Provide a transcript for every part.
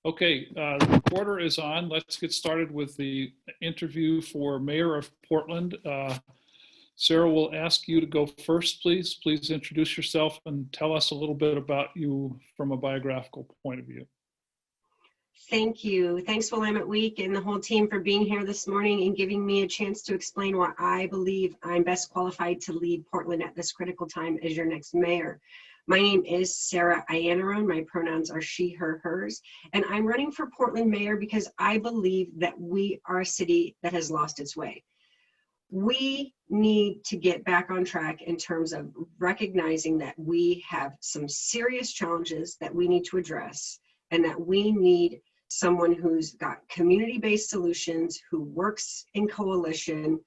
Okay, the recorder is on. Let's get started with the interview for Mayor of Portland. Sarah will ask you to go first, please. Please introduce yourself and tell us a little bit about you from a biographical point of view. Thank you. Thanks, Willamette Week and the whole team for being here this morning and giving me a chance to explain why I believe I'm best qualified to lead Portland at this critical time as your next mayor. My name is Sarah Iannarone. My pronouns are she, her, hers, and I'm running for Portland mayor because I believe that we are a city that has lost its way. We need to get back on track in terms of recognizing that we have some serious challenges that we need to address and that we need someone who's got community-based solutions, who works in coalition,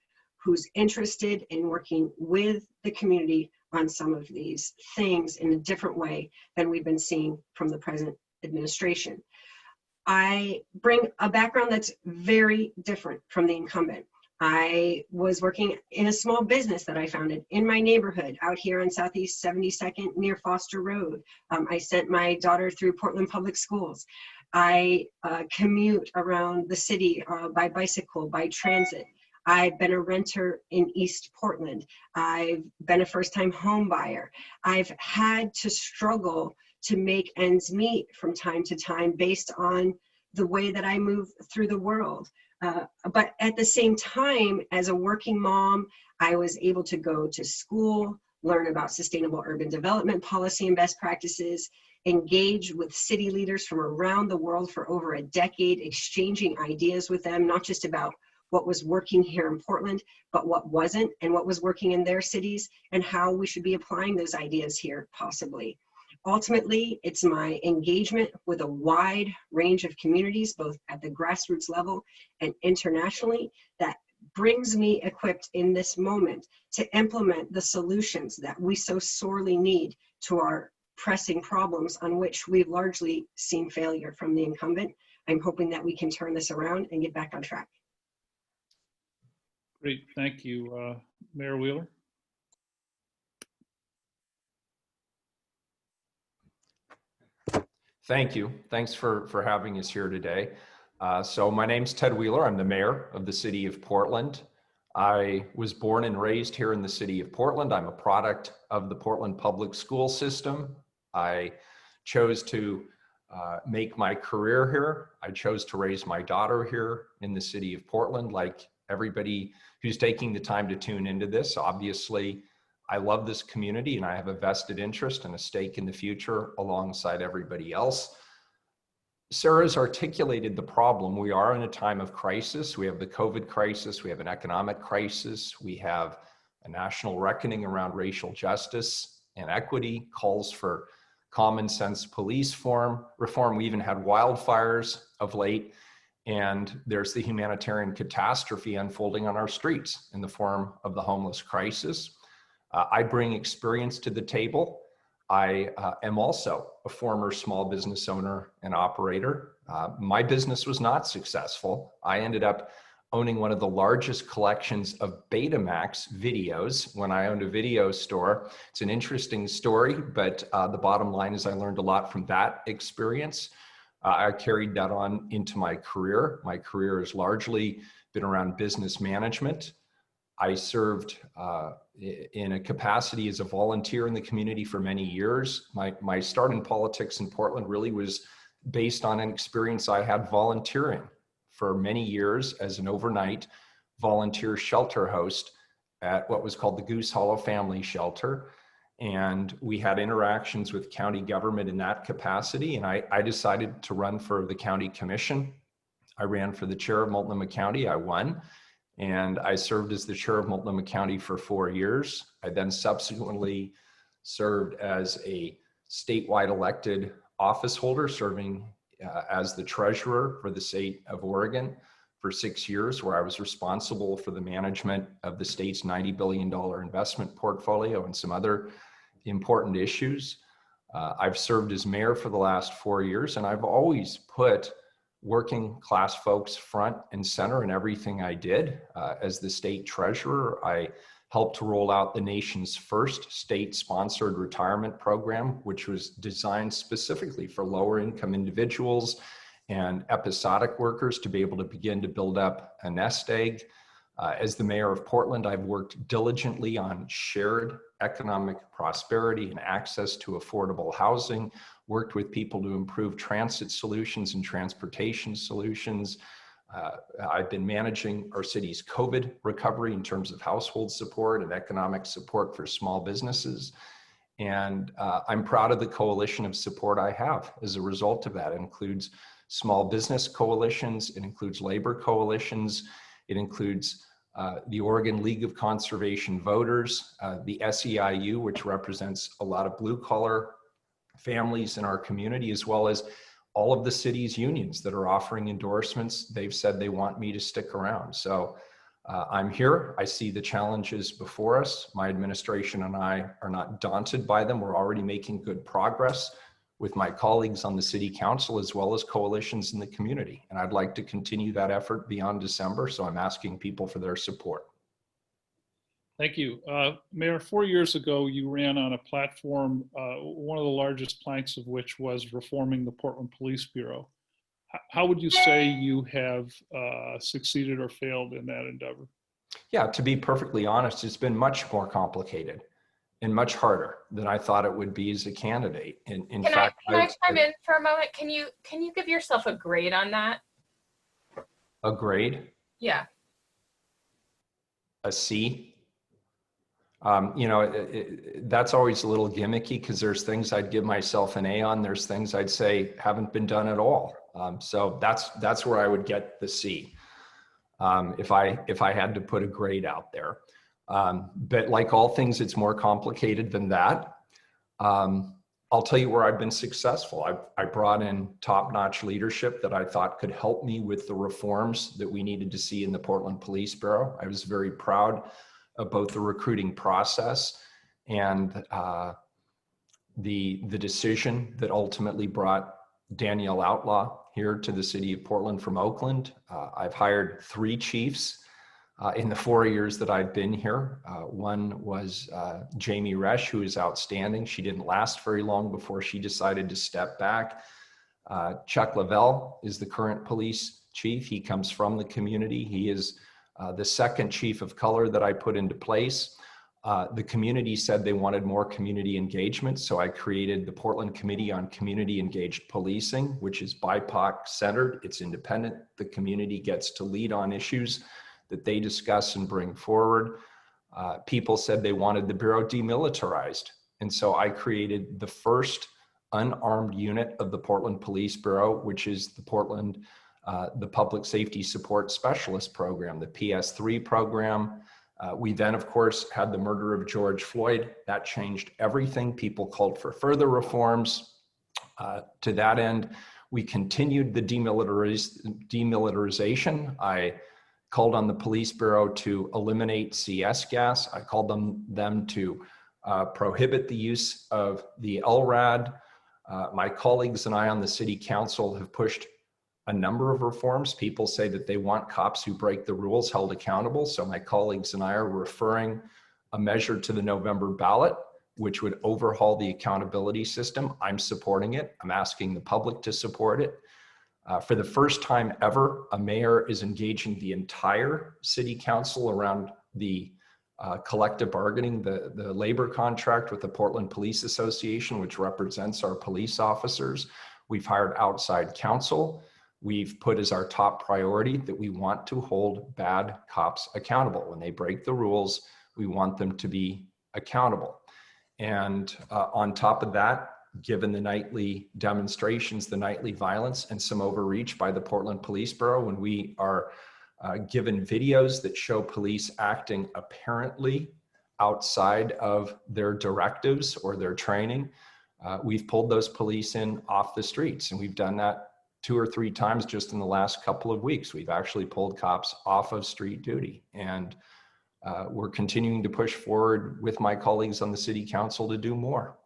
who's interested in working with the community on some of these things in a different way than we've been seeing from the present administration. I bring a background that's very different from the incumbent. I was working in a small business that I founded in my neighborhood out here on Southeast 72nd near Foster Road. I sent my daughter through Portland Public Schools. I commute around the city by bicycle, by transit. I've been a renter in East Portland. I've been a first-time home buyer. I've had to struggle to make ends meet from time to time based on the way that I move through the world. But at the same time, as a working mom, I was able to go to school, learn about sustainable urban development policy and best practices, engage with city leaders from around the world for over a decade, exchanging ideas with them, not just about what was working here in Portland, but what wasn't and what was working in their cities and how we should be applying those ideas here possibly. Ultimately, it's my engagement with a wide range of communities, both at the grassroots level and internationally, that brings me equipped in this moment to implement the solutions that we so sorely need to our pressing problems on which we've largely seen failure from the incumbent. I'm hoping that we can turn this around and get back on track. Great, thank you. Mayor Wheeler. Thank you. Thanks for having us here today. So my name's Ted Wheeler. I'm the mayor of the city of Portland. I was born and raised here in the city of Portland. I'm a product of the Portland public school system. I chose to make my career here. I chose to raise my daughter here in the city of Portland. Like everybody who's taking the time to tune into this, obviously, I love this community and I have a vested interest and a stake in the future alongside everybody else. Sarah's articulated the problem. We are in a time of crisis. We have the COVID crisis. We have an economic crisis. We have a national reckoning around racial justice and equity, calls for common sense police reform. We even had wildfires of late. And there's the humanitarian catastrophe unfolding on our streets in the form of the homeless crisis. I bring experience to the table. I am also a former small business owner and operator. My business was not successful. I ended up owning one of the largest collections of Betamax videos when I owned a video store. It's an interesting story, but the bottom line is I learned a lot from that experience. I carried that on into my career. My career has largely been around business management. I served in a capacity as a volunteer in the community for many years. My start in politics in Portland really was based on an experience I had volunteering for many years as an overnight volunteer shelter host at what was called the Goose Hollow Family Shelter. And we had interactions with county government in that capacity. And I decided to run for the county commission. I ran for the chair of Multnomah County. I won. And I served as the chair of Multnomah County for 4 years. I then subsequently served as a statewide elected office holder, serving as the treasurer for the state of Oregon for 6 years, where I was responsible for the management of the state's $90 billion investment portfolio and some other important issues. I've served as mayor for the last 4 years, and I've always put working class folks front and center in everything I did. As the state treasurer, I helped to roll out the nation's first state-sponsored retirement program, which was designed specifically for lower income individuals and episodic workers to be able to begin to build up a nest egg. As the mayor of Portland, I've worked diligently on shared economic prosperity and access to affordable housing, worked with people to improve transit solutions and transportation solutions. I've been managing our city's COVID recovery in terms of household support and economic support for small businesses. And I'm proud of the coalition of support I have as a result of that. It includes small business coalitions, it includes labor coalitions, it includes the Oregon League of Conservation Voters, the SEIU, which represents a lot of blue collar families in our community, as well as all of the city's unions that are offering endorsements. They've said they want me to stick around. So I'm here. I see the challenges before us. My administration and I are not daunted by them. We're already making good progress with my colleagues on the city council, as well as coalitions in the community. And I'd like to continue that effort beyond December. So I'm asking people for their support. Thank you. Mayor, 4 years ago, you ran on a platform, one of the largest planks of which was reforming the Portland Police Bureau. How would you say you have succeeded or failed in that endeavor? Yeah, to be perfectly honest, it's been much more complicated and much harder than I thought it would be as a candidate. In fact, can I chime in for a moment? Can you give yourself a grade on that? A grade? Yeah. A C? You know, that's always a little gimmicky because there's things I'd give myself an A on. There's things I'd say haven't been done at all. So that's where I would get the C if I had to put a grade out there. But like all things, it's more complicated than that. I'll tell you where I've been successful. I brought in top-notch leadership that I thought could help me with the reforms that we needed to see in the Portland Police Bureau. I was very proud of both the recruiting process and the decision that ultimately brought Danielle Outlaw here to the city of Portland from Oakland. I've hired 3 chiefs in the 4 years that I've been here. One was Jamie Resch, who is outstanding. She didn't last very long before she decided to step back. Chuck Lavelle is the current police chief. He comes from the community. He is the second chief of color that I put into place. The community said they wanted more community engagement, so I created the Portland Committee on Community Engaged Policing, which is BIPOC centered. It's independent. The community gets to lead on issues that they discuss and bring forward. People said they wanted the Bureau demilitarized, and so I created the first unarmed unit of the Portland Police Bureau, which is the Public Safety Support Specialist Program, the PS3 program. We then, of course, had the murder of George Floyd. That changed everything. People called for further reforms. To that end, we continued the demilitarization. I called on the Police Bureau to eliminate CS gas. I called them to prohibit the use of the LRAD. My colleagues and I on the City Council have pushed a number of reforms. People say that they want cops who break the rules held accountable. So my colleagues and I are referring a measure to the November ballot, which would overhaul the accountability system. I'm supporting it. I'm asking the public to support it. For the first time ever, a mayor is engaging the entire city council around the collective bargaining, the labor contract with the Portland Police Association, which represents our police officers. We've hired outside counsel. We've put as our top priority that we want to hold bad cops accountable. When they break the rules, we want them to be accountable. And on top of that, given the nightly demonstrations, the nightly violence, and some overreach by the Portland Police Bureau, when we are given videos that show police acting apparently outside of their directives or their training, we've pulled those police in off the streets. And we've done that 2 or 3 times just in the last couple of weeks. We've actually pulled cops off of street duty. And we're continuing to push forward with my colleagues on the city council to do more.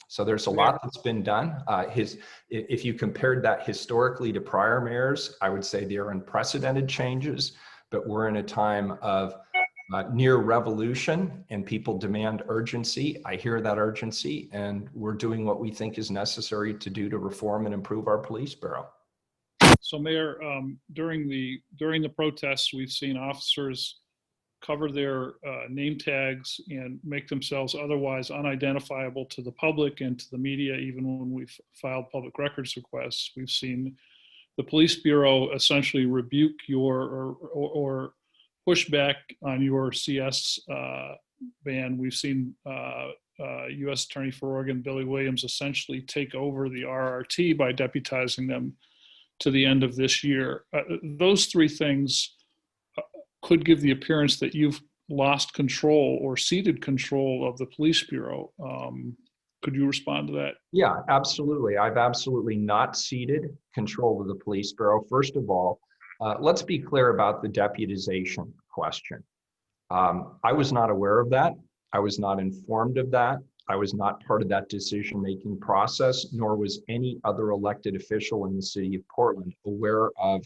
So there's a lot that's been done. If you compared that historically to prior mayors, I would say they are unprecedented changes, but we're in a time of near revolution and people demand urgency. I hear that urgency, and we're doing what we think is necessary to do to reform and improve our police bureau. So Mayor, during the protests, we've seen officers cover their name tags and make themselves otherwise unidentifiable to the public and to the media. Even when we've filed public records requests, we've seen the police bureau essentially rebuke your or push back on your CS ban. We've seen U.S. Attorney for Oregon Billy Williams essentially take over the RRT by deputizing them to the end of this year. Those three things could give the appearance that you've lost control or ceded control of the police bureau. Could you respond to that? Yeah, absolutely. I've absolutely not ceded control of the police bureau. First of all, let's be clear about the deputization question. I was not aware of that. I was not informed of that. I was not part of that decision-making process, nor was any other elected official in the city of Portland aware of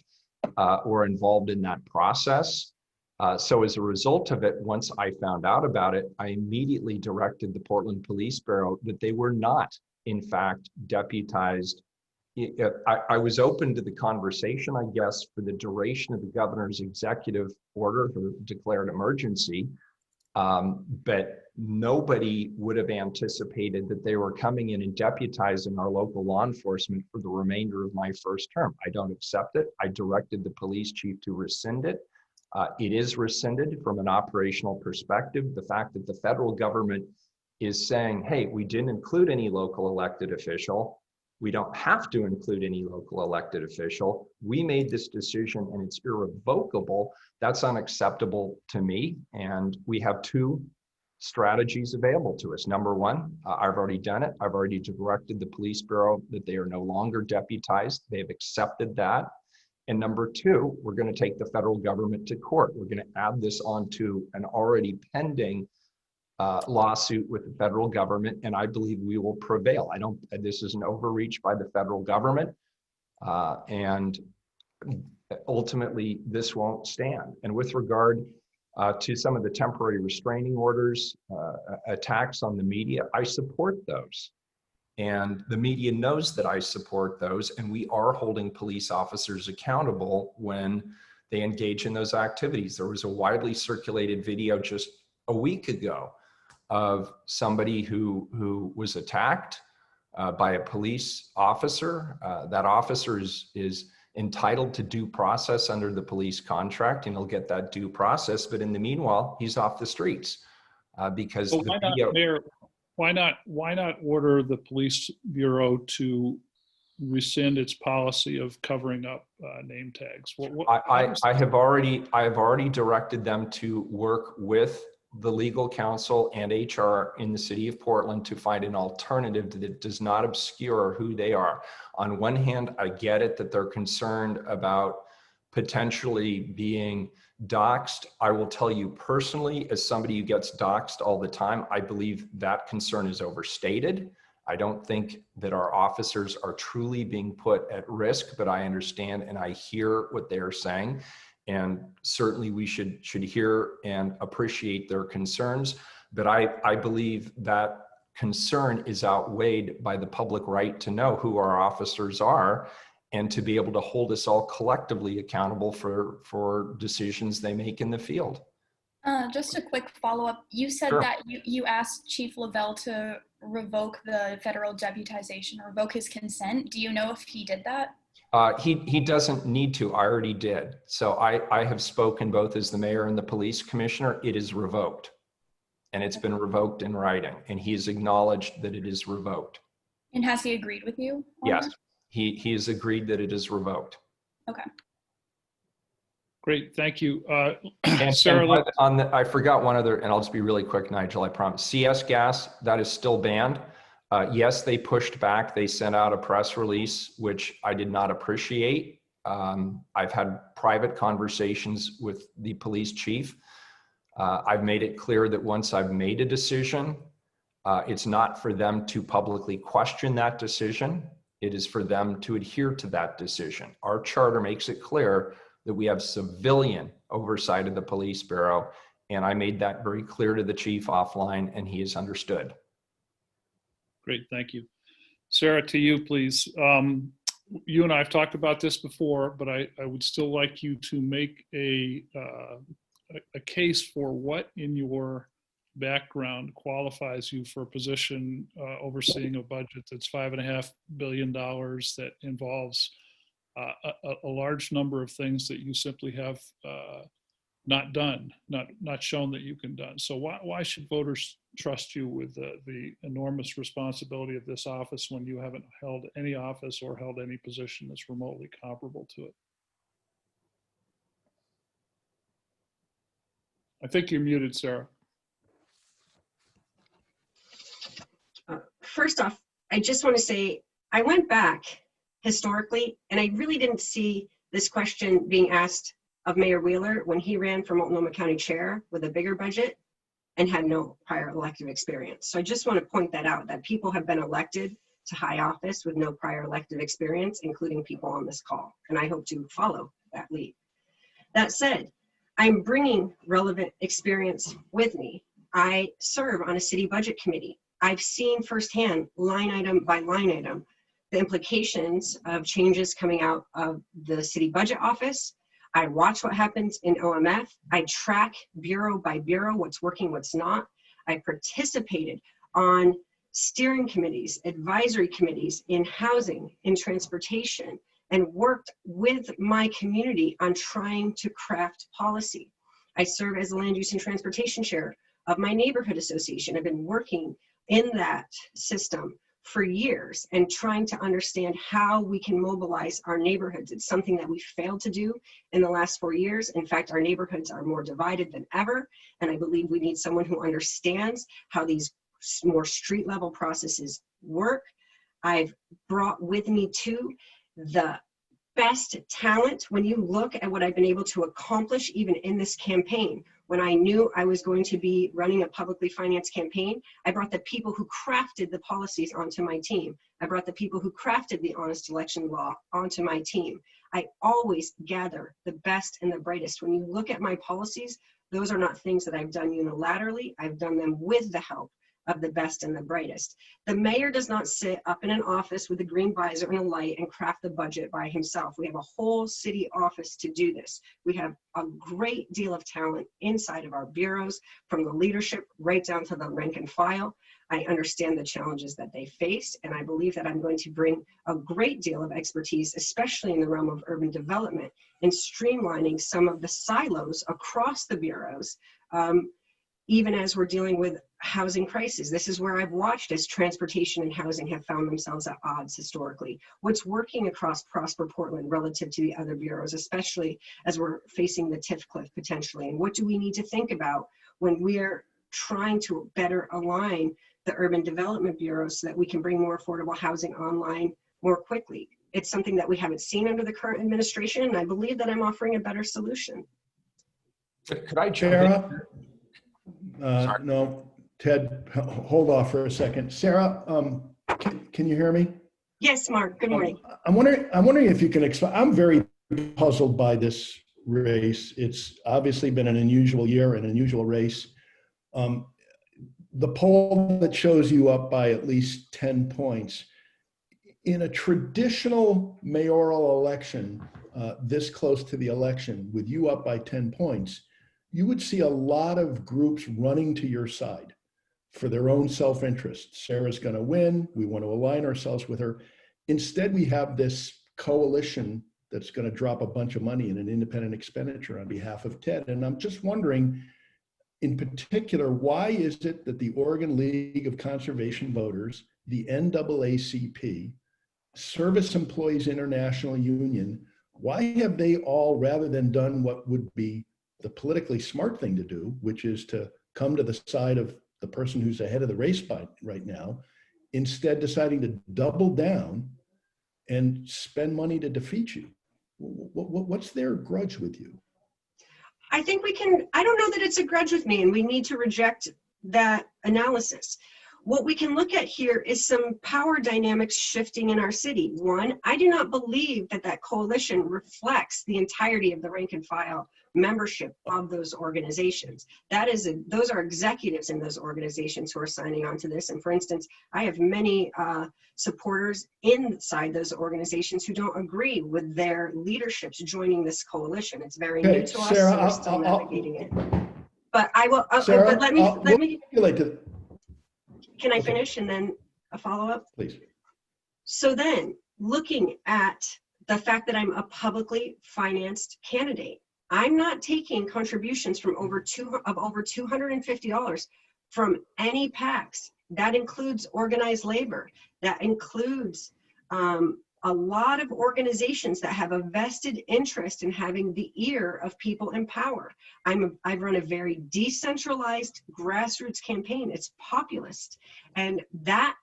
or involved in that process. So as a result of it, once I found out about it, I immediately directed the Portland Police Bureau that they were not, in fact, deputized. I was open to the conversation, I guess, for the duration of the governor's executive order for declared emergency. But nobody would have anticipated that they were coming in and deputizing our local law enforcement for the remainder of my first term. I don't accept it. I directed the police chief to rescind it. It is rescinded from an operational perspective. The fact that the federal government is saying, hey, we didn't include any local elected official. We don't have to include any local elected official. We made this decision and it's irrevocable. That's unacceptable to me. And we have two strategies available to us. Number one, I've already done it. I've already directed the police bureau that they are no longer deputized. They've accepted that. And number two, we're going to take the federal government to court. We're going to add this onto an already pending lawsuit with the federal government, and I believe we will prevail. This is an overreach by the federal government, and ultimately this won't stand. And with regard to some of the temporary restraining orders, attacks on the media, I support those. And the media knows that I support those, and we are holding police officers accountable when they engage in those activities. There was a widely circulated video just a week ago of somebody who was attacked by a police officer. That officer is entitled to due process under the police contract, and he'll get that due process. But in the meanwhile, he's off the streets because Well, the video. Mayor, why not order the police bureau to rescind its policy of covering up name tags? I have already directed them to work with the legal counsel and HR in the city of Portland to find an alternative that does not obscure who they are. On one hand, I get it that they're concerned about potentially being doxxed. I will tell you personally, as somebody who gets doxxed all the time, I believe that concern is overstated. I don't think that our officers are truly being put at risk, but I understand and I hear what they're saying. And certainly we should hear and appreciate their concerns. But I believe that concern is outweighed by the public right to know who our officers are and to be able to hold us all collectively accountable for decisions they make in the field. Just a quick follow-up. You said Sure. that you asked Chief Lavelle to revoke the federal deputization, revoke his consent. Do you know if he did that? He doesn't need to. I already did. So I have spoken both as the mayor and the police commissioner. It is revoked. And it's been revoked in writing. And he has acknowledged that it is revoked. And has he agreed with you on Yes, that? he has agreed that it is revoked. Okay. Great, thank you. And Sarah, I forgot one other, and I'll just be really quick, Nigel, I promise. CS gas, that is still banned. Yes, they pushed back. They sent out a press release, which I did not appreciate. I've had private conversations with the police chief. I've made it clear that once I've made a decision, it's not for them to publicly question that decision. It is for them to adhere to that decision. Our charter makes it clear that we have civilian oversight of the police bureau. And I made that very clear to the chief offline, and he has understood. great, thank you. Sarah, to you, please. you and I have talked about this before, but I would still like you to make a case for what in your background qualifies you for a position overseeing a budget that's $5.5 billion that involves a large number of things that you simply have not done, not shown that you can done. So why should voters trust you with the enormous responsibility of this office when you haven't held any office or held any position that's remotely comparable to it? I think you're muted, Sarah. First off, I just want to say I went back historically, and I really didn't see this question being asked of Mayor Wheeler when he ran for Multnomah County Chair with a bigger budget and had no prior elective experience. So I just want to point that out, that people have been elected to high office with no prior elective experience, including people on this call, and I hope to follow that lead. That said, I'm bringing relevant experience with me. I serve on a city budget committee. I've seen firsthand, line item by line item, the implications of changes coming out of the city budget office. I watch what happens in OMF. I track bureau by bureau, what's working, what's not. I participated on steering committees, advisory committees in housing, in transportation, and worked with my community on trying to craft policy. I serve as the land use and transportation chair of my neighborhood association. I've been working in that system for years and trying to understand how we can mobilize our neighborhoods. It's something that we failed to do in the last 4 years. In fact, our neighborhoods are more divided than ever. And I believe we need someone who understands how these more street level processes work. I've brought with me too the best talent. When you look at what I've been able to accomplish even in this campaign, when I knew I was going to be running a publicly financed campaign, I brought the people who crafted the policies onto my team. I brought the people who crafted the honest election law onto my team. I always gather the best and the brightest. When you look at my policies, those are not things that I've done unilaterally. I've done them with the help of the best and the brightest. The mayor does not sit up in an office with a green visor and a light and craft the budget by himself. We have a whole city office to do this. We have a great deal of talent inside of our bureaus, from the leadership right down to the rank and file. I understand the challenges that they face, and I believe that I'm going to bring a great deal of expertise, especially in the realm of urban development, in streamlining some of the silos across the bureaus, even as we're dealing with housing crisis. This is where I've watched as transportation and housing have found themselves at odds historically. What's working across Prosper Portland relative to the other bureaus, especially as we're facing the TIF cliff potentially, and what do we need to think about when we're trying to better align the urban development bureau so that we can bring more affordable housing online more quickly. It's something that we haven't seen under the current administration, and I believe that I'm offering a better solution. Could I jump in? Sarah? No, Ted, hold off for a second. Sarah, can you hear me? Yes, Mark, good morning. I'm wondering if you can explain. I'm very puzzled by this race. It's obviously been an unusual year, an unusual race. The poll that shows you up by at least 10 points. In a traditional mayoral election, this close to the election, with you up by 10 points, you would see a lot of groups running to your side for their own self-interest. Sarah's going to win. We want to align ourselves with her. Instead, we have this coalition that's going to drop a bunch of money in an independent expenditure on behalf of Ted. And I'm just wondering, in particular, why is it that the Oregon League of Conservation Voters, the NAACP, Service Employees International Union, why have they all, rather than done what would be the politically smart thing to do, which is to come to the side of the person who's ahead of the race right now, instead deciding to double down and spend money to defeat you? What's their grudge with you? I think we can, I don't know that it's a grudge with me, and we need to reject that analysis. what we can look at here is some power dynamics shifting in our city. One, I do not believe that that coalition reflects the entirety of the rank and file membership of those organizations. Those are executives in those organizations who are signing on to this. And for instance, I have many supporters inside those organizations who don't agree with their leaderships joining this coalition. It's very new to us, Sarah, so we're still navigating it. But I will, Sarah, but let me, can I Okay. finish and then a follow-up? Please. So then, looking at the fact that I'm a publicly financed candidate, I'm not taking contributions from over $250 from any PACs. That includes organized labor. That includes a lot of organizations that have a vested interest in having the ear of people in power. I run a very decentralized grassroots campaign. It's populist, and that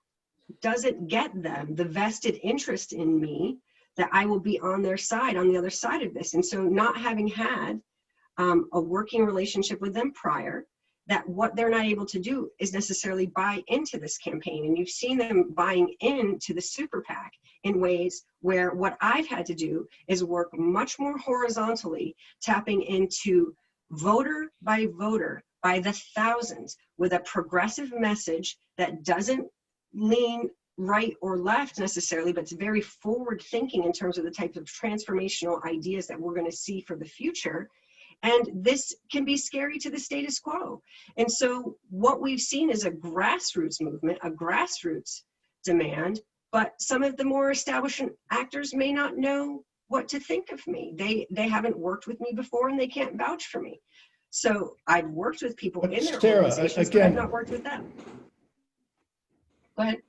doesn't get them the vested interest in me that I will be on their side, on the other side of this. And so not having had a working relationship with them prior, that what they're not able to do is necessarily buy into this campaign. And you've seen them buying into the super PAC in ways where what I've had to do is work much more horizontally, tapping into voter by voter, by the thousands, with a progressive message that doesn't lean right or left necessarily, but it's very forward thinking in terms of the types of transformational ideas that we're going to see for the future. And this can be scary to the status quo. And so what we've seen is a grassroots movement, a grassroots demand, but some of the more established actors may not know what to think of me. They haven't worked with me before and they can't vouch for me. So I've worked with people But in their Sarah, organizations, but I've again, not worked with them. Go ahead.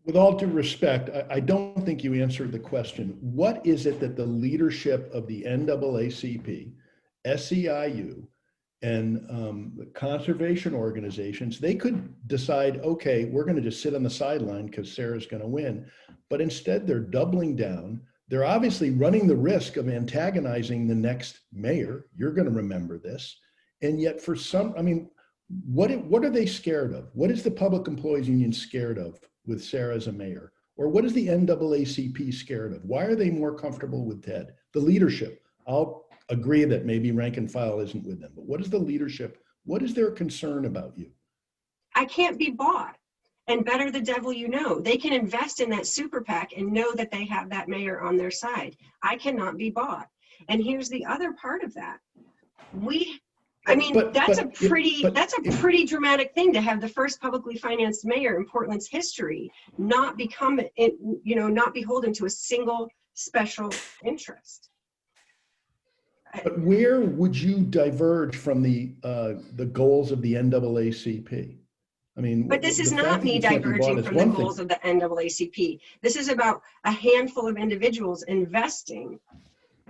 with all due respect, I don't think you answered the question. What is it that the leadership of the NAACP, SEIU, and the conservation organizations, they could decide, okay, we're going to just sit on the sideline because Sarah's going to win. But instead, they're doubling down. They're obviously running the risk of antagonizing the next mayor. You're going to remember this. And yet for some, I mean, what are they scared of? What is the Public Employees Union scared of with Sarah as a mayor? Or what is the NAACP scared of? Why are they more comfortable with Ted? The leadership. I'll agree that maybe rank and file isn't with them, but what is the leadership? What is their concern about you? I can't be bought. And better the devil you know. They can invest in that super PAC and know that they have that mayor on their side. I cannot be bought. And here's the other part of that. That's a pretty dramatic thing to have the first publicly financed mayor in Portland's history not not beholden to a single special interest. But where would you diverge from the goals of the NAACP? I mean, but this is not me diverging from the goals of the NAACP. This is about a handful of individuals investing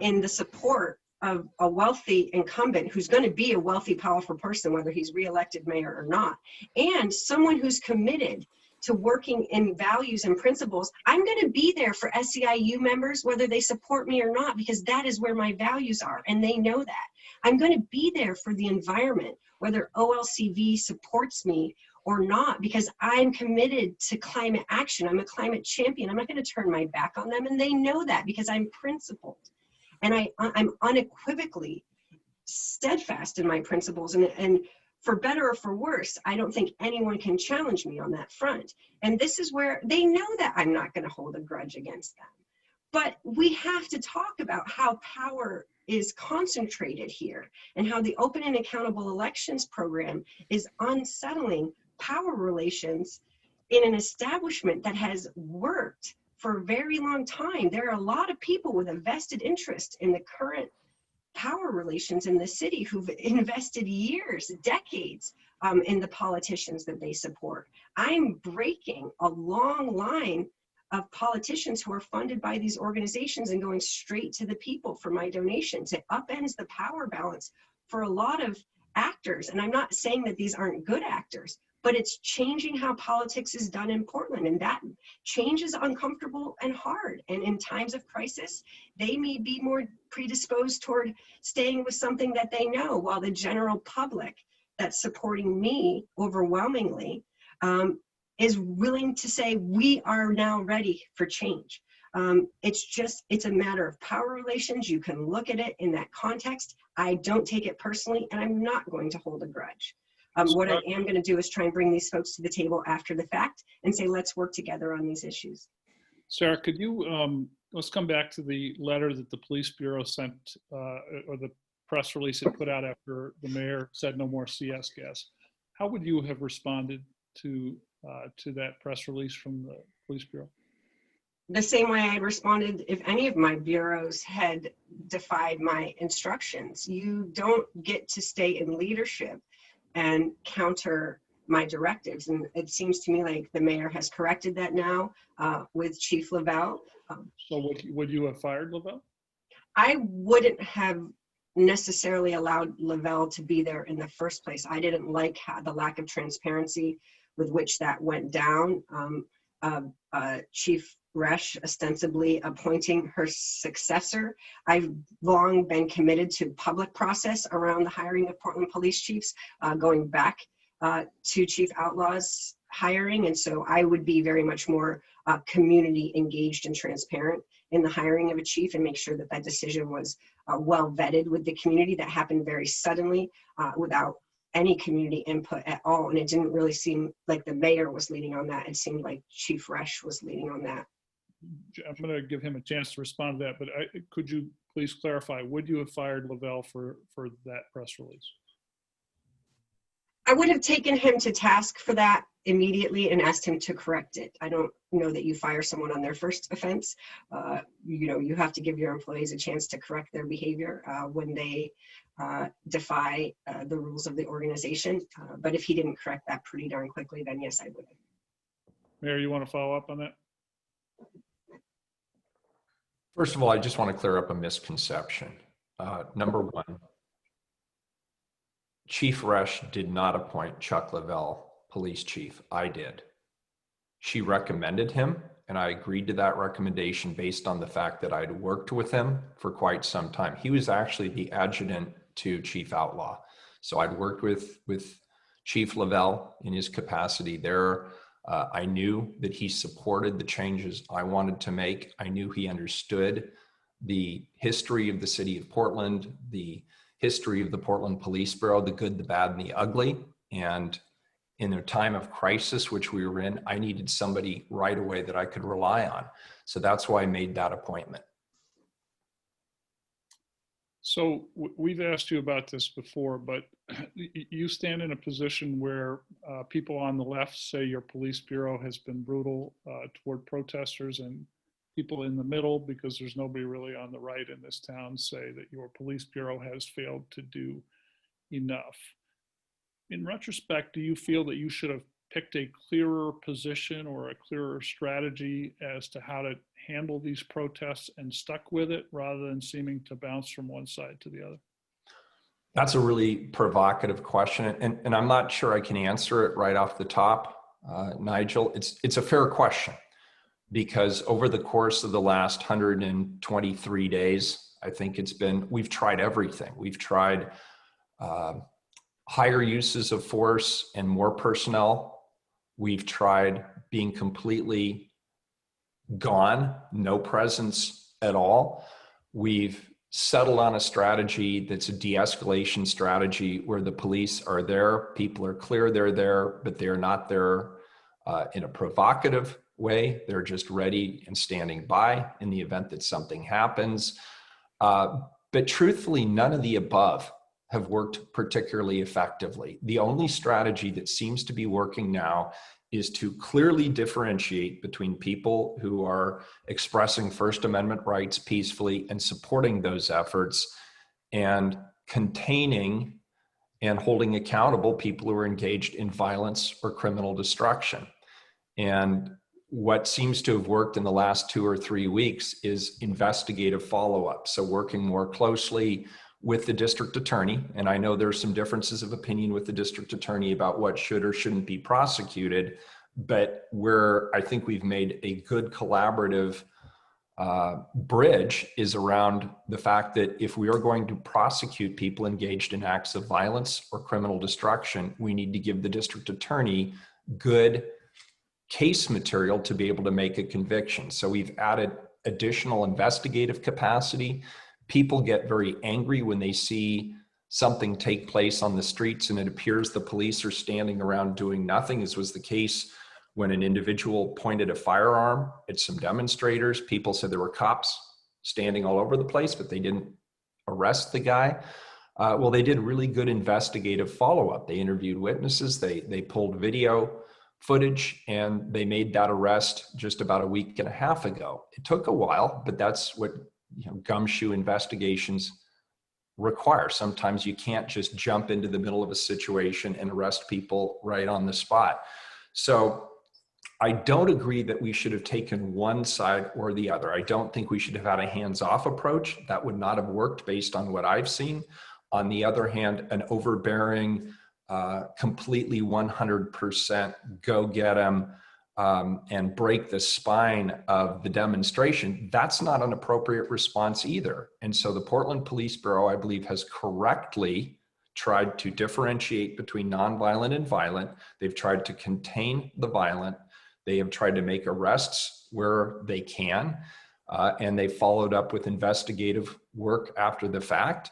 in the support of a wealthy incumbent who's going to be a wealthy, powerful person, whether he's reelected mayor or not, and someone who's committed to working in values and principles. I'm going to be there for SEIU members, whether they support me or not, because that is where my values are, and they know that. I'm going to be there for the environment, whether OLCV supports me or not, because I'm committed to climate action. I'm a climate champion. I'm not going to turn my back on them, and they know that because I'm principled. And I'm unequivocally steadfast in my principles, and for better or for worse, I don't think anyone can challenge me on that front. And this is where they know that I'm not going to hold a grudge against them. But we have to talk about how power is concentrated here and how the Open and Accountable Elections program is unsettling power relations in an establishment that has worked for a very long time. There are a lot of people with a vested interest in the current power relations in the city who've invested years, decades in the politicians that they support. I'm breaking a long line of politicians who are funded by these organizations and going straight to the people for my donations. It upends the power balance for a lot of actors. And I'm not saying that these aren't good actors, but it's changing how politics is done in Portland. And that change is uncomfortable and hard. And in times of crisis, they may be more predisposed toward staying with something that they know, while the general public that's supporting me overwhelmingly is willing to say, we are now ready for change. It's a matter of power relations. You can look at it in that context. I don't take it personally, and I'm not going to hold a grudge. What I am going to do is try and bring these folks to the table after the fact and say, let's work together on these issues. Sarah, could you, let's come back to the letter that the police bureau sent, or the press release it put out after the mayor said no more CS gas. How would you have responded to that press release from the police bureau? The same way I responded if any of my bureaus had defied my instructions. You don't get to stay in leadership and counter my directives. And it seems to me like the mayor has corrected that now with Chief Lavelle. So would you have fired Lavelle? I wouldn't have necessarily allowed Lavelle to be there in the first place. I didn't like the lack of transparency with which that went down. Chief Resch ostensibly appointing her successor. I've long been committed to public process around the hiring of Portland police chiefs, going back to Chief Outlaw's hiring. And so I would be very much more community engaged and transparent in the hiring of a chief and make sure that that decision was well vetted with the community. That happened very suddenly without any community input at all. And it didn't really seem like the mayor was leading on that. It seemed like Chief Resch was leading on that. I'm going to give him a chance to respond to that, but could you please clarify, would you have fired Lavelle for that press release? I would have taken him to task for that immediately and asked him to correct it. I don't know that you fire someone on their first offense. You have to give your employees a chance to correct their behavior when they defy the rules of the organization. But if he didn't correct that pretty darn quickly, then yes, I would. Mayor, you want to follow up on that? First of all, I just want to clear up a misconception. Number one, Chief Resch did not appoint Chuck Lavelle police chief. I did. She recommended him, and I agreed to that recommendation based on the fact that I'd worked with him for quite some time. He was actually the adjutant to Chief Outlaw. So I'd worked with Chief Lavelle in his capacity there. I knew that he supported the changes I wanted to make. I knew he understood the history of the city of Portland, the history of the Portland Police Bureau, the good, the bad, and the ugly. And in a time of crisis, which we were in, I needed somebody right away that I could rely on. So that's why I made that appointment. So we've asked you about this before, but you stand in a position where people on the left say your police bureau has been brutal toward protesters, and people in the middle, because there's nobody really on the right in this town, say that your police bureau has failed to do enough. In retrospect, do you feel that you should have picked a clearer position or a clearer strategy as to how to handle these protests and stuck with it rather than seeming to bounce from one side to the other? That's a really provocative question, and I'm not sure I can answer it right off the top, Nigel. It's a fair question, because over the course of the last 123 days, I think we've tried everything. We've tried higher uses of force and more personnel. We've tried being completely gone, no presence at all. We've settled on a strategy that's a de-escalation strategy where the police are there, people are clear they're there, but they're not there in a provocative way. They're just ready and standing by in the event that something happens. But truthfully, none of the above have worked particularly effectively. The only strategy that seems to be working now is to clearly differentiate between people who are expressing First Amendment rights peacefully and supporting those efforts, and containing and holding accountable people who are engaged in violence or criminal destruction. And what seems to have worked in the last 2 or 3 weeks is investigative follow-up. So working more closely with the district attorney, and I know there's some differences of opinion with the district attorney about what should or shouldn't be prosecuted, but I think we've made a good collaborative bridge is around the fact that if we are going to prosecute people engaged in acts of violence or criminal destruction, we need to give the district attorney good case material to be able to make a conviction. So we've added additional investigative capacity. People get very angry when they see something take place on the streets and it appears the police are standing around doing nothing, as was the case when an individual pointed a firearm at some demonstrators. People said there were cops standing all over the place, but they didn't arrest the guy. Well, they did really good investigative follow-up. They interviewed witnesses, they pulled video footage, and they made that arrest just about a week and a half ago. It took a while, but that's what gumshoe investigations require. Sometimes you can't just jump into the middle of a situation and arrest people right on the spot. So I don't agree that we should have taken one side or the other. I don't think we should have had a hands-off approach. That would not have worked based on what I've seen. On the other hand, an overbearing, completely 100% go get 'em and break the spine of the demonstration, that's not an appropriate response either. And so the Portland Police Bureau, I believe, has correctly tried to differentiate between nonviolent and violent. They've tried to contain the violent. They have tried to make arrests where they can, and they followed up with investigative work after the fact.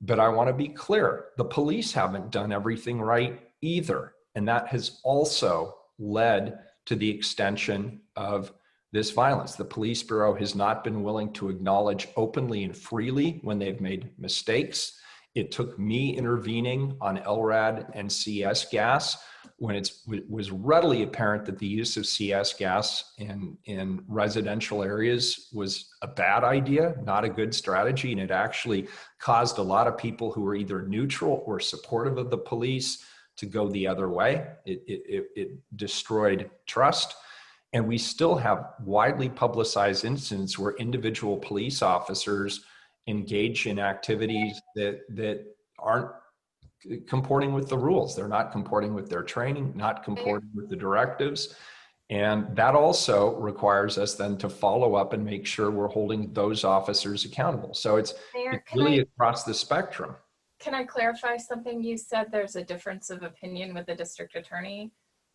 But I want to be clear, the police haven't done everything right either. And that has also led to the extension of this violence. The Police Bureau has not been willing to acknowledge openly and freely when they've made mistakes. It took me intervening on LRAD and CS gas when it was readily apparent that the use of CS gas in residential areas was a bad idea, not a good strategy, and it actually caused a lot of people who were either neutral or supportive of the police to go the other way. It destroyed trust. And we still have widely publicized incidents where individual police officers engage in activities that aren't comporting with the rules. They're not comporting with their training, not comporting with the directives. And that also requires us then to follow up and make sure we're holding those officers accountable. So it's really across the spectrum. Can I clarify something? You said there's a difference of opinion with the district attorney.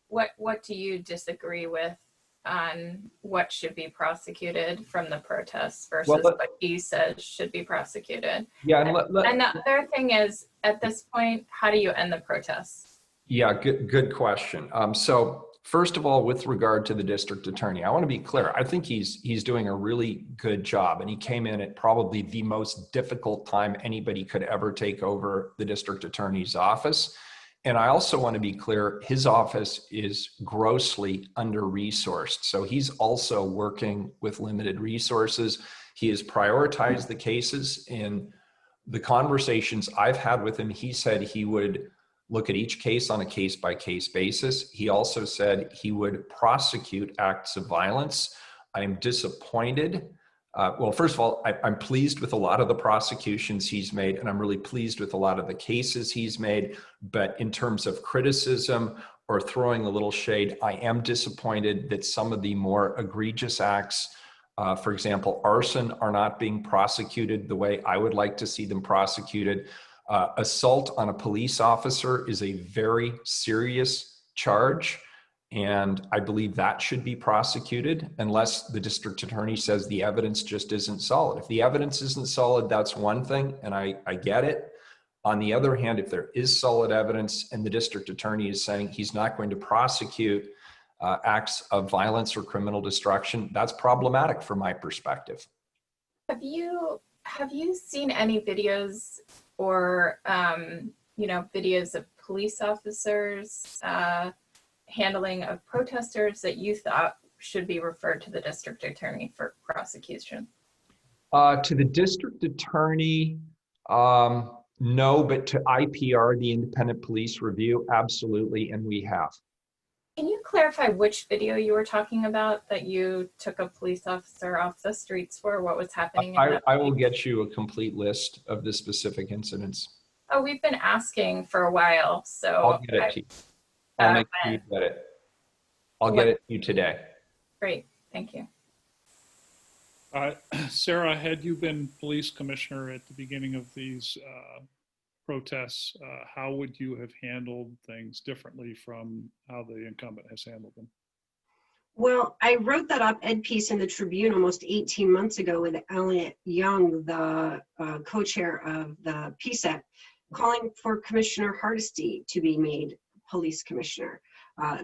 What do you disagree with on what should be prosecuted from the protests versus what he says should be prosecuted? Yeah, and the other thing is, at this point, how do you end the protests? Yeah, good question. So first of all, with regard to the district attorney, I want to be clear. I think he's doing a really good job, and he came in at probably the most difficult time anybody could ever take over the district attorney's office. And I also want to be clear, his office is grossly under-resourced. So he's also working with limited resources. He has prioritized the cases. In the conversations I've had with him, he said he would look at each case on a case-by-case basis. He also said he would prosecute acts of violence. I'm disappointed. Well, first of all, I'm pleased with a lot of the prosecutions he's made, and I'm really pleased with a lot of the cases he's made. But in terms of criticism or throwing a little shade, I am disappointed that some of the more egregious acts, for example, arson, are not being prosecuted the way I would like to see them prosecuted. Assault on a police officer is a very serious charge, and I believe that should be prosecuted unless the district attorney says the evidence just isn't solid. If the evidence isn't solid, that's one thing, and I get it. On the other hand, if there is solid evidence and the district attorney is saying he's not going to prosecute acts of violence or criminal destruction, that's problematic from my perspective. Have you seen any videos or videos of police officers handling of protesters that you thought should be referred to the district attorney for prosecution? To the district attorney, no, but to IPR, the Independent Police Review, absolutely, and we have. Can you clarify which video you were talking about that you took a police officer off the streets for? What was happening? I will get you a complete list of the specific incidents. Oh, we've been asking for a while, so I'll get it to you. I'll make sure you get it. I'll get it to you today. Great, thank you. Sarah, had you been police commissioner at the beginning of these protests, how would you have handled things differently from how the incumbent has handled them? Well, I wrote that op-ed piece in the Tribune almost 18 months ago with Elliot Young, the co-chair of the PSEP, calling for Commissioner Hardesty to be made police commissioner.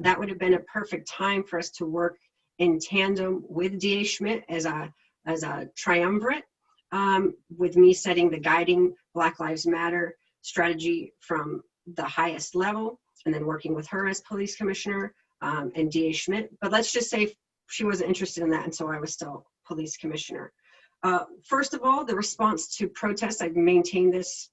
That would have been a perfect time for us to work in tandem with DA Schmidt as a triumvirate, with me setting the guiding Black Lives Matter strategy from the highest level, and then working with her as police commissioner, and DA Schmidt. But let's just say she wasn't interested in that, and so I was still police commissioner. First of all, the response to protests, I've maintained this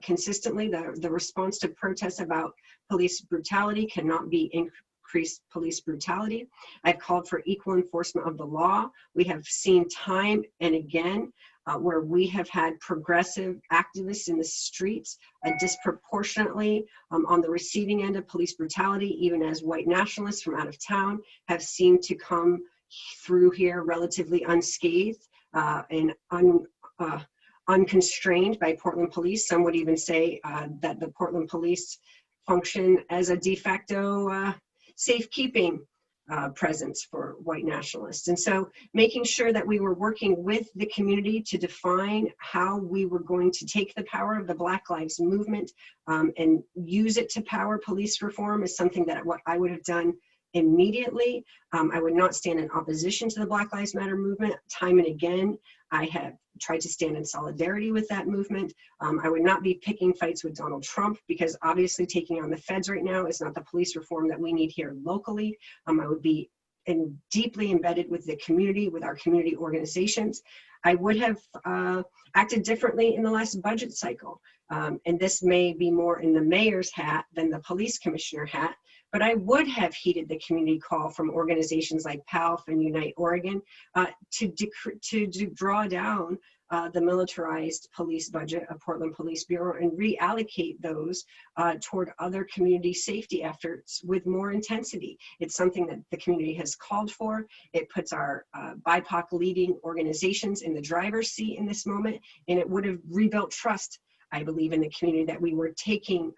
consistently, the response to protests about police brutality cannot be increased police brutality. I've called for equal enforcement of the law. We have seen time and again where we have had progressive activists in the streets disproportionately on the receiving end of police brutality, even as white nationalists from out of town have seemed to come through here relatively unscathed and unconstrained by Portland police. Some would even say that the Portland police function as a de facto safekeeping presence for white nationalists. And so making sure that we were working with the community to define how we were going to take the power of the Black Lives Movement and use it to power police reform is something that what I would have done immediately. I would not stand in opposition to the Black Lives Matter movement. Time and again, I have tried to stand in solidarity with that movement. I would not be picking fights with Donald Trump, because obviously taking on the feds right now is not the police reform that we need here locally. I would be deeply embedded with the community, with our community organizations. I would have acted differently in the last budget cycle. And this may be more in the mayor's hat than the police commissioner hat, but I would have heeded the community call from organizations like PALF and Unite Oregon to draw down the militarized police budget of Portland Police Bureau and reallocate those toward other community safety efforts with more intensity. It's something that the community has called for. It puts our BIPOC leading organizations in the driver's seat in this moment, and it would have rebuilt trust, I believe, in the community that we were taking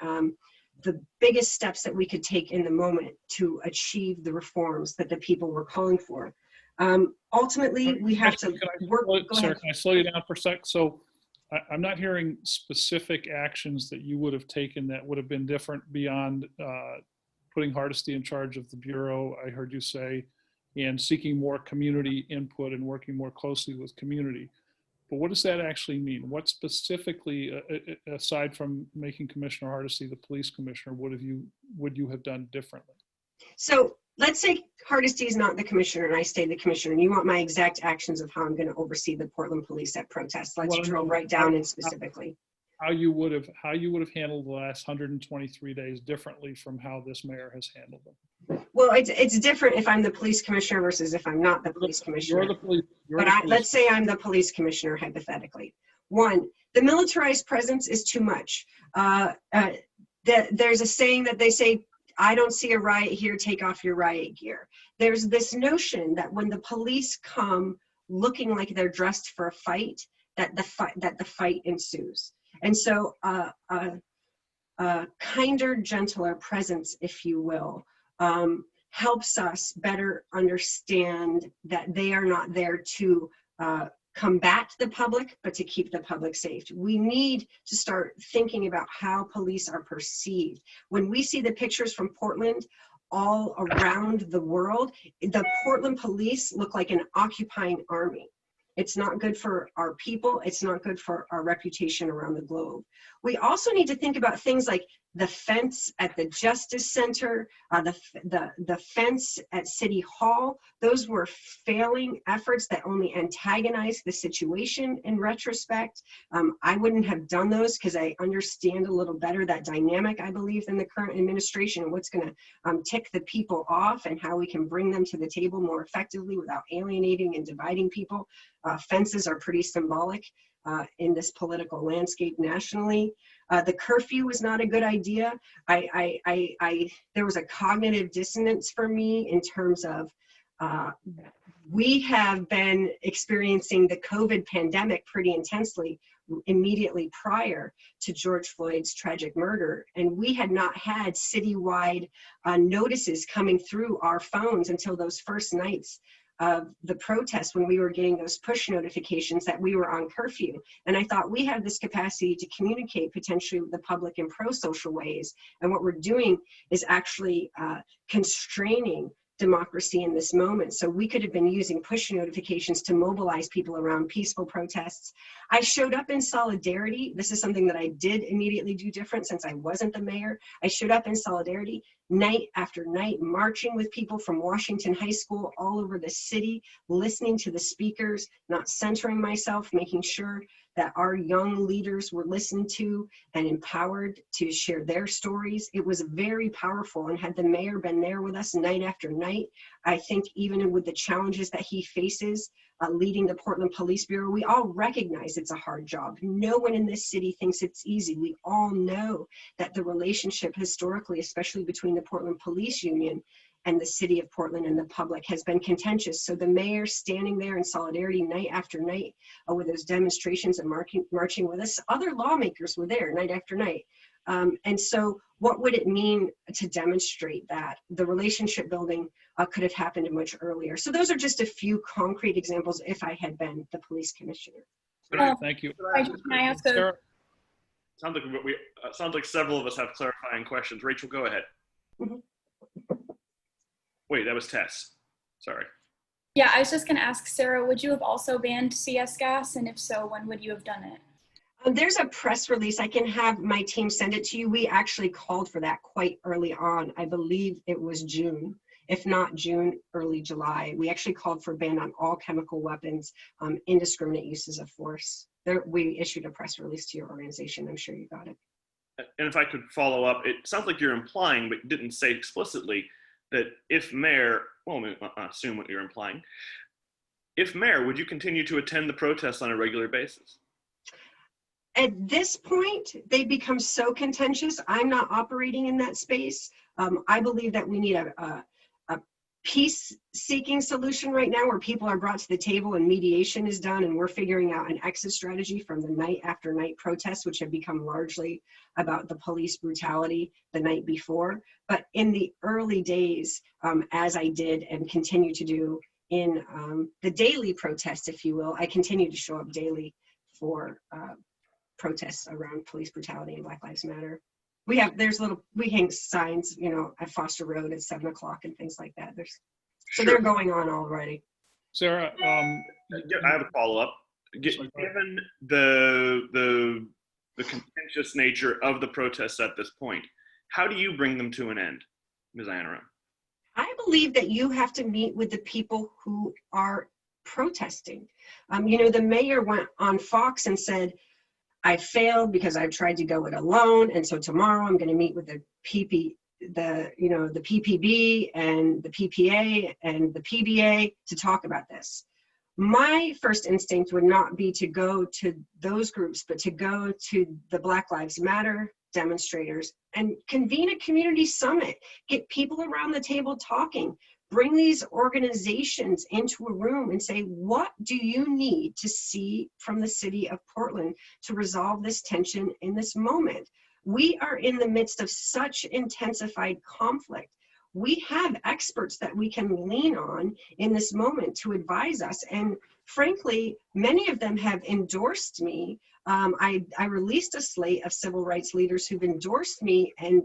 the biggest steps that we could take in the moment to achieve the reforms that the people were calling for. Ultimately, we have to work. Sarah, can I slow you down for a sec? So I'm not hearing specific actions that you would have taken that would have been different beyond putting Hardesty in charge of the Bureau, I heard you say, and seeking more community input and working more closely with community. But what does that actually mean? What specifically, aside from making Commissioner Hardesty the police commissioner, would you have done differently? So let's say Hardesty is not the commissioner and I stay the commissioner, and you want my exact actions of how I'm going to oversee the Portland police at protests. Let's drill right down in specifically. How you would have handled the last 123 days differently from how this mayor has handled them. Well, it's different if I'm the police commissioner versus if I'm not the police commissioner. Let's say I'm the police commissioner, hypothetically. One, the militarized presence is too much. There's a saying that they say, I don't see a riot here, take off your riot gear. There's this notion that when the police come looking like they're dressed for a fight, that the fight ensues. And so a kinder, gentler presence, if you will, helps us better understand that they are not there to combat the public, but to keep the public safe. We need to start thinking about how police are perceived. When we see the pictures from Portland all around the world, the Portland police look like an occupying army. It's not good for our people. It's not good for our reputation around the globe. We also need to think about things like the fence at the Justice Center, the fence at City Hall. Those were failing efforts that only antagonized the situation in retrospect. I wouldn't have done those because I understand a little better that dynamic, I believe, in the current administration and what's going to tick the people off and how we can bring them to the table more effectively without alienating and dividing people. Fences are pretty symbolic in this political landscape nationally. The curfew was not a good idea. There was a cognitive dissonance for me in terms of We have been experiencing the COVID pandemic pretty intensely immediately prior to George Floyd's tragic murder. And we had not had citywide notices coming through our phones until those first nights of the protest, when we were getting those push notifications that we were on curfew. And I thought, we have this capacity to communicate potentially with the public in pro-social ways. And what we're doing is actually constraining democracy in this moment. So we could have been using push notifications to mobilize people around peaceful protests. I showed up in solidarity. This is something that I did immediately do different since I wasn't the mayor. I showed up in solidarity night after night, marching with people from Washington High School all over the city, listening to the speakers, not centering myself, making sure that our young leaders were listened to and empowered to share their stories. It was very powerful, and had the mayor been there with us night after night, I think even with the challenges that he faces leading the Portland Police Bureau, we all recognize it's a hard job. No one in this city thinks it's easy. We all know that the relationship historically, especially between the Portland Police Union and the city of Portland and the public, has been contentious. So the mayor standing there in solidarity night after night with those demonstrations and marching with us, other lawmakers were there night after night. And so what would it mean to demonstrate that? The relationship building could have happened much earlier. So those are just a few concrete examples if I had been the police commissioner. Thank you. Can I ask a, Sarah, Sounds like several of us have clarifying questions. Rachel, go ahead. Mhm. Wait, that was Tess. Sorry. yeah, I was just going to ask Sarah, would you have also banned CS gas? And if so, when would you have done it? There's a press release. I can have my team send it to you. We actually called for that quite early on. I believe it was June, if not June, early July. We actually called for a ban on all chemical weapons, indiscriminate uses of force. We issued a press release to your organization. I'm sure you got it. And if I could follow up, it sounds like you're implying, but didn't say explicitly, that if mayor, well, I'll assume what you're implying. If mayor, would you continue to attend the protests on a regular basis? At this point, they become so contentious. I'm not operating in that space. I believe that we need a peace-seeking solution right now, where people are brought to the table and mediation is done, and we're figuring out an exit strategy from the night after night protests, which have become largely about the police brutality the night before. But in the early days, as I did and continue to do in the daily protests, if you will, I continue to show up daily for protests around police brutality and Black Lives Matter. We hang signs, at Foster Road at 7 o'clock and things like that. So they're going on already. Sarah, I have a follow-up. Given the contentious nature of the protests at this point, how do you bring them to an end, Ms. Anaram? I believe that you have to meet with the people who are protesting. The mayor went on Fox and said, I failed because I've tried to go it alone, and so tomorrow I'm going to meet with the PPB and the PPA and the PBA to talk about this. My first instinct would not be to go to those groups, but to go to the Black Lives Matter demonstrators and convene a community summit, get people around the table talking, bring these organizations into a room and say, what do you need to see from the city of Portland to resolve this tension in this moment? We are in the midst of such intensified conflict. We have experts that we can lean on in this moment to advise us. And frankly, many of them have endorsed me. I released a slate of civil rights leaders who've endorsed me and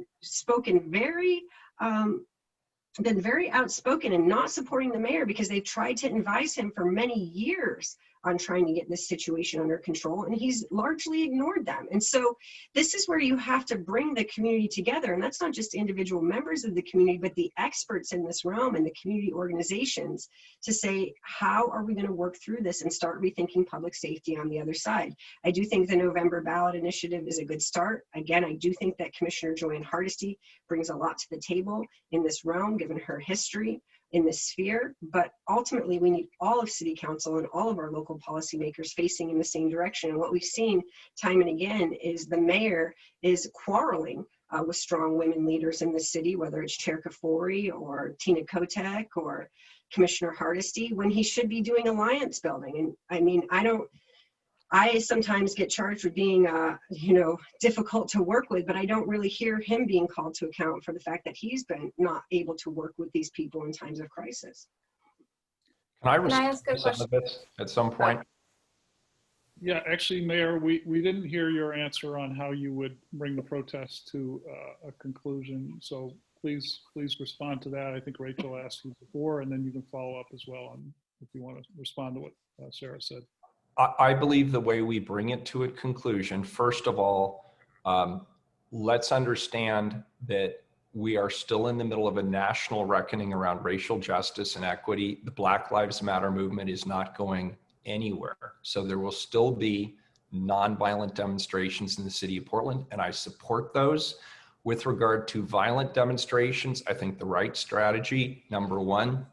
been very outspoken and not supporting the mayor because they've tried to advise him for many years on trying to get this situation under control, and he's largely ignored them. And so this is where you have to bring the community together, and that's not just individual members of the community, but the experts in this realm and the community organizations to say, how are we going to work through this and start rethinking public safety on the other side? I do think the November ballot initiative is a good start. Again, I do think that Commissioner Joanne Hardesty brings a lot to the table in this realm, given her history in this sphere, but ultimately we need all of City Council and all of our local policymakers facing in the same direction. And what we've seen time and again is the mayor is quarreling with strong women leaders in the city, whether it's Chair Kafori or Tina Kotek or Commissioner Hardesty when he should be doing alliance building. And I mean, I sometimes get charged with being, difficult to work with, but I don't really hear him being called to account for the fact that he's been not able to work with these people in times of crisis. Can I Can I ask a respond to some of this at some point? Yeah, actually, Mayor, we didn't hear your answer on how you would bring the protest to a conclusion. So please respond to that. I think Rachel asked you before, and then you can follow up as well on if you want to respond to what Sarah said. I believe the way we bring it to a conclusion, first of all, let's understand that we are still in the middle of a national reckoning around racial justice and equity. The Black Lives Matter movement is not going anywhere. So there will still be nonviolent demonstrations in the city of Portland, and I support those. With regard to violent demonstrations, I think the right strategy, number one,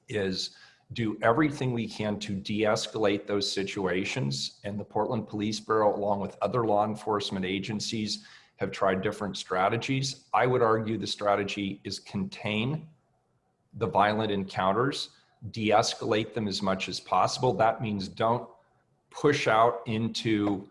is do everything we can to de-escalate those situations. And the Portland Police Bureau, along with other law enforcement agencies, have tried different strategies. I would argue the strategy is contain the violent encounters, de-escalate them as much as possible. That means don't push out into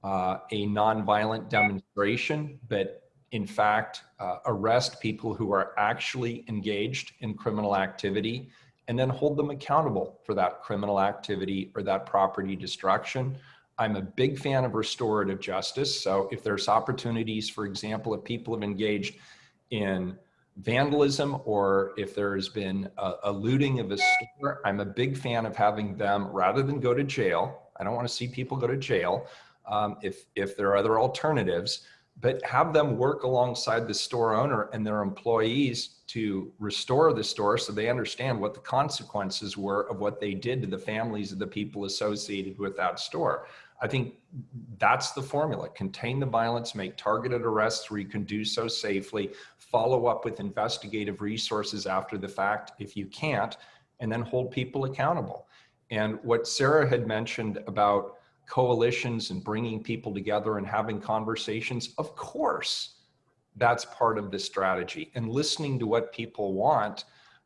a nonviolent demonstration, but in fact, arrest people who are actually engaged in criminal activity and then hold them accountable for that criminal activity or that property destruction. I'm a big fan of restorative justice. So if there's opportunities, for example, if people have engaged in vandalism or if there's been a looting of a store, I'm a big fan of having them, rather than go to jail, I don't want to see people go to jail if there are other alternatives, but have them work alongside the store owner and their employees to restore the store so they understand what the consequences were of what they did to the families of the people associated with that store. I think that's the formula. Contain the violence, make targeted arrests where you can do so safely, follow up with investigative resources after the fact if you can't, and then hold people accountable. And what Sarah had mentioned about coalitions and bringing people together and having conversations, of course, that's part of the strategy, and listening to what people want.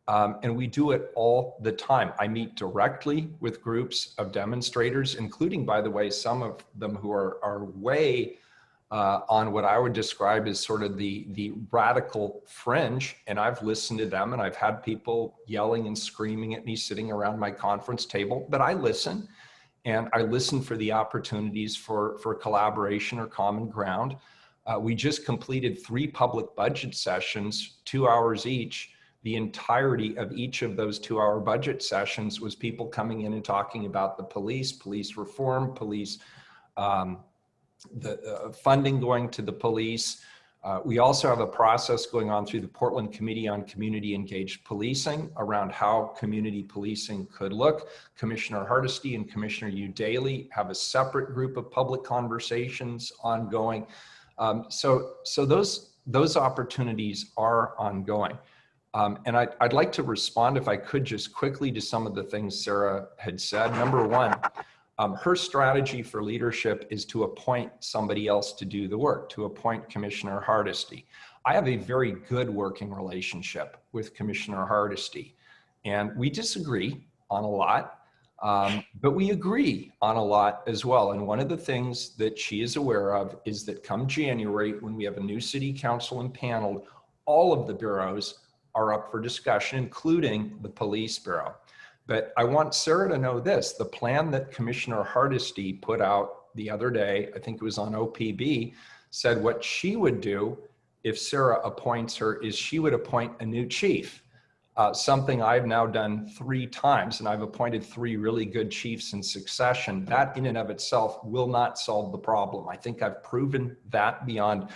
And we do it all the time. I meet directly with groups of demonstrators, including, by the way, some of them who are way on what I would describe as sort of the radical fringe. And I've listened to them, and I've had people yelling and screaming at me sitting around my conference table, but I listen. And I listen for the opportunities for collaboration or common ground. We just completed 3 public budget sessions, 2 hours each. The entirety of each of those 2-hour budget sessions was people coming in and talking about the police reform, police, the funding going to the police. We also have a process going on through the Portland Committee on Community Engaged Policing around how community policing could look. Commissioner Hardesty and Commissioner Daly have a separate group of public conversations ongoing. So those opportunities are ongoing. And I'd like to respond, if I could, just quickly to some of the things Sarah had said. Number one, her strategy for leadership is to appoint somebody else to do the work, to appoint Commissioner Hardesty. I have a very good working relationship with Commissioner Hardesty, and we disagree on a lot, but we agree on a lot as well. And one of the things that she is aware of is that come January, when we have a new city council impaneled, all of the bureaus are up for discussion, including the police bureau. But I want Sarah to know this: the plan that Commissioner Hardesty put out the other day, I think it was on OPB, said what she would do if Sarah appoints her is she would appoint a new chief, something I've now done 3 times, and I've appointed 3 really good chiefs in succession. That in and of itself will not solve the problem. I think I've proven that beyond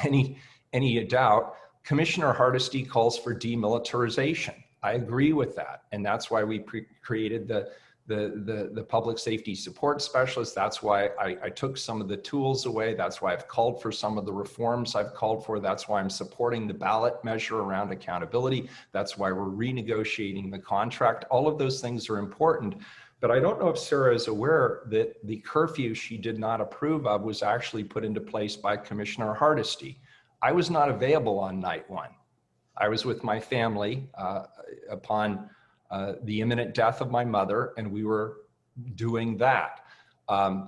any doubt. Commissioner Hardesty calls for demilitarization. I agree with that. And that's why we created the public safety support specialist. That's why I took some of the tools away. That's why I've called for some of the reforms I've called for. That's why I'm supporting the ballot measure around accountability. That's why we're renegotiating the contract. All of those things are important. But I don't know if Sarah is aware that the curfew she did not approve of was actually put into place by Commissioner Hardesty. I was not available on night 1. I was with my family upon the imminent death of my mother, and we were doing that.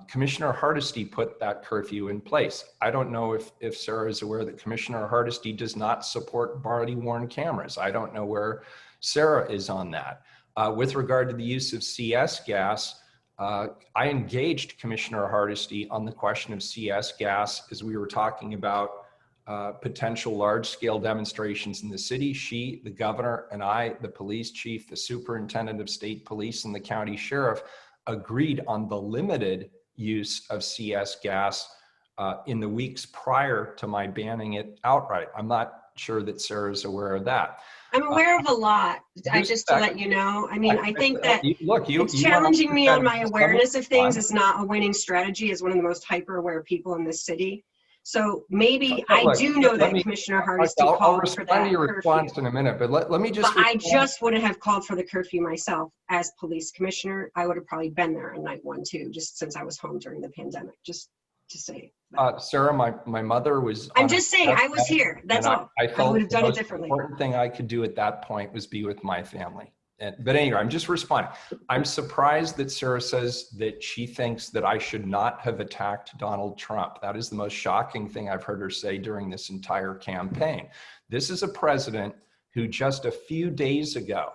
Commissioner Hardesty put that curfew in place. I don't know if Sarah is aware that Commissioner Hardesty does not support body-worn cameras. I don't know where Sarah is on that. With regard to the use of CS gas, I engaged Commissioner Hardesty on the question of CS gas as we were talking about potential large-scale demonstrations in the city. She, the governor, and I, the police chief, the superintendent of state police, and the county sheriff agreed on the limited use of CS gas in the weeks prior to my banning it outright. I'm not sure that Sarah's aware of that. I'm aware of a lot. Just to let you know. I mean, I think that it's challenging me on my awareness of things is not a winning strategy as one of the most hyper-aware people in this city. So maybe I do know that Commissioner Hardesty called for that I'll respond to your response in a minute, but let me just. But I just wouldn't have called for the curfew myself as police commissioner. I would have probably been there on night 1 too, just since I was home during the pandemic. Just to say. Sarah, my mother was. I'm just saying I was here. That's all. I felt would have done it differently. The important thing I could do at that point was be with my family. But anyway, I'm just responding. I'm surprised that Sarah says that she thinks that I should not have attacked Donald Trump. That is the most shocking thing I've heard her say during this entire campaign. This is a president who just a few days ago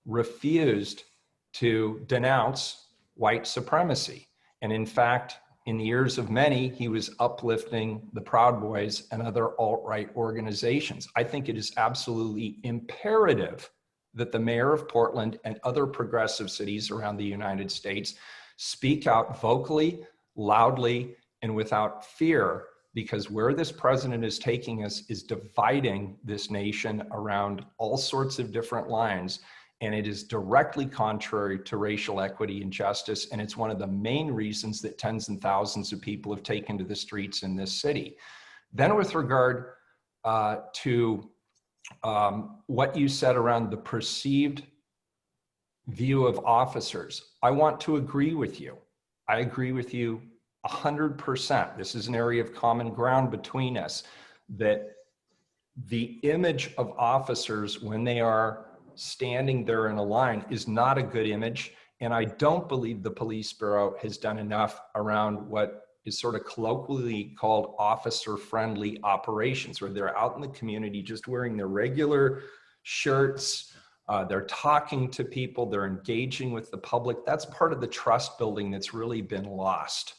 refused to denounce white supremacy. And in fact, in the ears of many, he was uplifting the Proud Boys and other alt-right organizations. I think it is absolutely imperative that the mayor of Portland and other progressive cities around the United States speak out vocally, loudly, and without fear, because where this president is taking us is dividing this nation around all sorts of different lines, and it is directly contrary to racial equity and justice, and it's one of the main reasons that tens and thousands of people have taken to the streets in this city. Then with regard to what you said around the perceived view of officers, I want to agree with you. I agree with you 100%. This is an area of common ground between us, that the image of officers when they are standing there in a line is not a good image. And I don't believe the police bureau has done enough around what is sort of colloquially called officer-friendly operations, where they're out in the community just wearing their regular shirts, they're talking to people, they're engaging with the public. That's part of the trust building that's really been lost.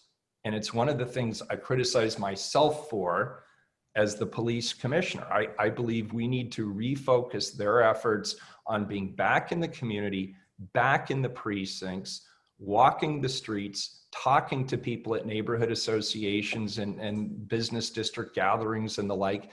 And it's one of the things I criticize myself for as the police commissioner. I believe we need to refocus their efforts on being back in the community, back in the precincts, walking the streets, talking to people at neighborhood associations and business district gatherings and the like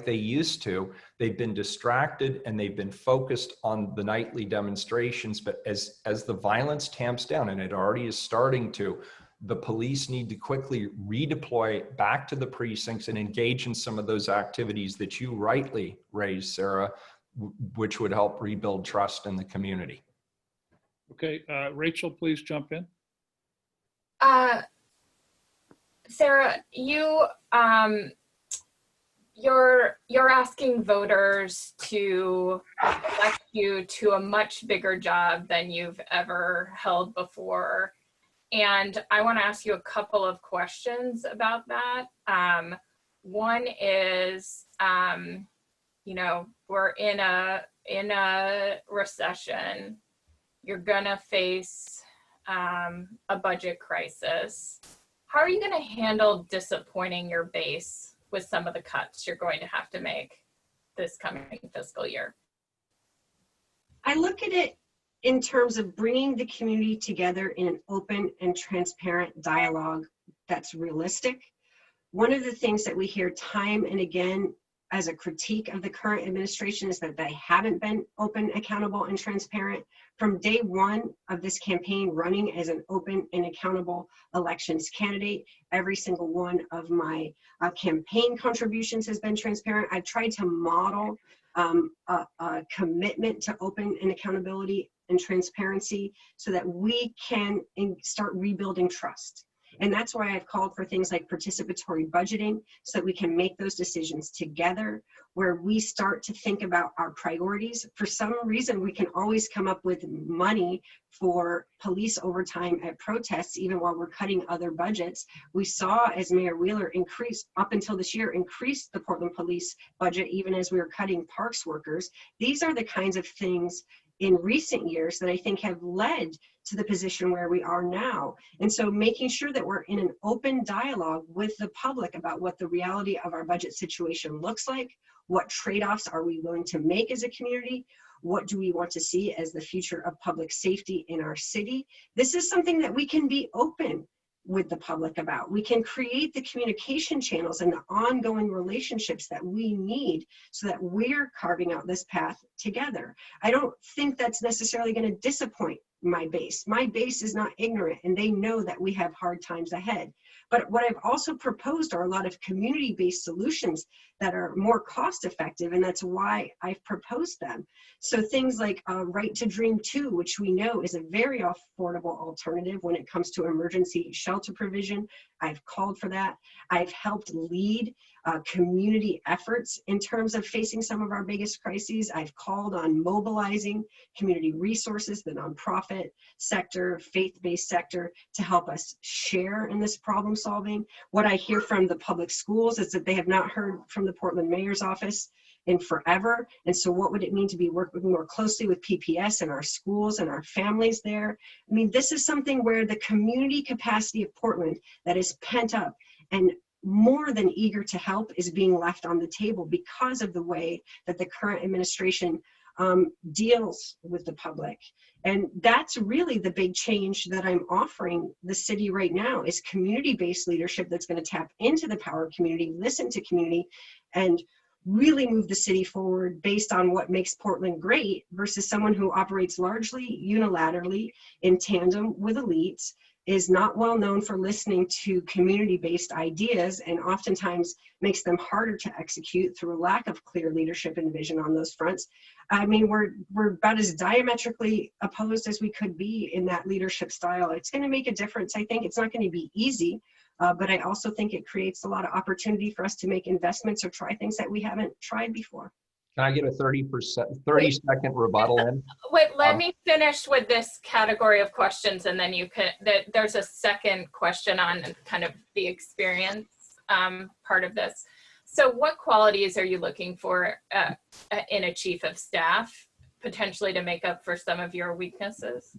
they used to. They've been distracted and they've been focused on the nightly demonstrations. But as the violence tamps down, and it already is starting to, the police need to quickly redeploy back to the precincts and engage in some of those activities that you rightly raised, Sarah, which would help rebuild trust in the community. Okay, Rachel, please jump in. Sarah, you're asking voters to elect you to a much bigger job than you've ever held before. And I want to ask you a couple of questions about that. One is, we're in a recession. You're gonna face a budget crisis. How are you going to handle disappointing your base with some of the cuts you're going to have to make this coming fiscal year? I look at it in terms of bringing the community together in an open and transparent dialogue that's realistic. One of the things that we hear time and again as a critique of the current administration is that they haven't been open, accountable, and transparent. From day one of this campaign, running as an open and accountable elections candidate, every single one of my campaign contributions has been transparent. I've tried to model a commitment to open and accountability and transparency so that we can start rebuilding trust. And that's why I've called for things like participatory budgeting so that we can make those decisions together, where we start to think about our priorities. For some reason, we can always come up with money for police overtime at protests, even while we're cutting other budgets. We saw, as Mayor Wheeler increased, up until this year, increased the Portland police budget, even as we were cutting parks workers. These are the kinds of things in recent years that I think have led to the position where we are now. And so making sure that we're in an open dialogue with the public about what the reality of our budget situation looks like, what trade-offs are we willing to make as a community, what do we want to see as the future of public safety in our city. This is something that we can be open with the public about. We can create the communication channels and the ongoing relationships that we need so that we're carving out this path together. I don't think that's necessarily going to disappoint my base. My base is not ignorant, and they know that we have hard times ahead. But what I've also proposed are a lot of community-based solutions that are more cost-effective, and that's why I've proposed them. So things like Right to Dream 2, which we know is a very affordable alternative when it comes to emergency shelter provision. I've called for that. I've helped lead community efforts in terms of facing some of our biggest crises. I've called on mobilizing community resources, the nonprofit sector, faith-based sector, to help us share in this problem solving. What I hear from the public schools is that they have not heard from the Portland Mayor's office in forever. And so what would it mean to be working more closely with PPS and our schools and our families there? I mean, this is something where the community capacity of Portland that is pent up and more than eager to help is being left on the table because of the way that the current administration deals with the public. And that's really the big change that I'm offering the city right now, is community-based leadership that's going to tap into the power of community, listen to community, and really move the city forward based on what makes Portland great, versus someone who operates largely unilaterally in tandem with elites, is not well known for listening to community-based ideas, and oftentimes makes them harder to execute through a lack of clear leadership and vision on those fronts. I mean, we're about as diametrically opposed as we could be in that leadership style. It's going to make a difference. I think it's not going to be easy, but I also think it creates a lot of opportunity for us to make investments or try things that we haven't tried before. Can I get a 30-second rebuttal in? Wait, let me finish with this category of questions, and then you can, there's a second question on kind of the experience part of this. So what qualities are you looking for in a chief of staff, potentially to make up for some of your weaknesses?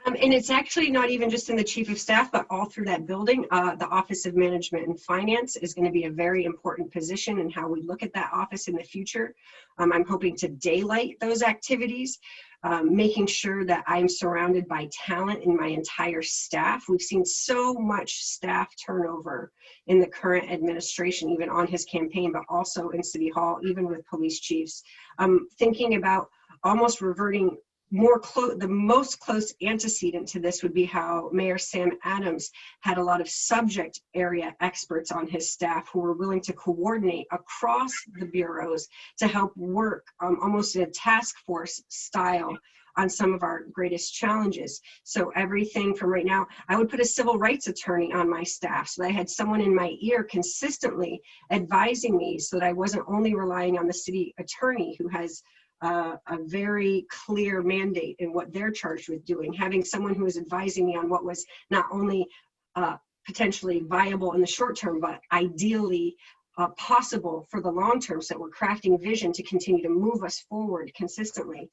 And it's actually not even just in the chief of staff, but all through that building. The Office of Management and Finance is going to be a very important position in how we look at that office in the future. I'm hoping to daylight those activities, making sure that I'm surrounded by talent in my entire staff. We've seen so much staff turnover in the current administration, even on his campaign, but also in City Hall, even with police chiefs. Thinking about almost reverting more close, the most close antecedent to this would be how Mayor Sam Adams had a lot of subject area experts on his staff who were willing to coordinate across the bureaus to help work almost in a task force style on some of our greatest challenges. So everything from right now, I would put a civil rights attorney on my staff so that I had someone in my ear consistently advising me, so that I wasn't only relying on the city attorney who has a very clear mandate in what they're charged with doing. Having someone who was advising me on what was not only potentially viable in the short term, but ideally possible for the long term, so that we're crafting vision to continue to move us forward consistently.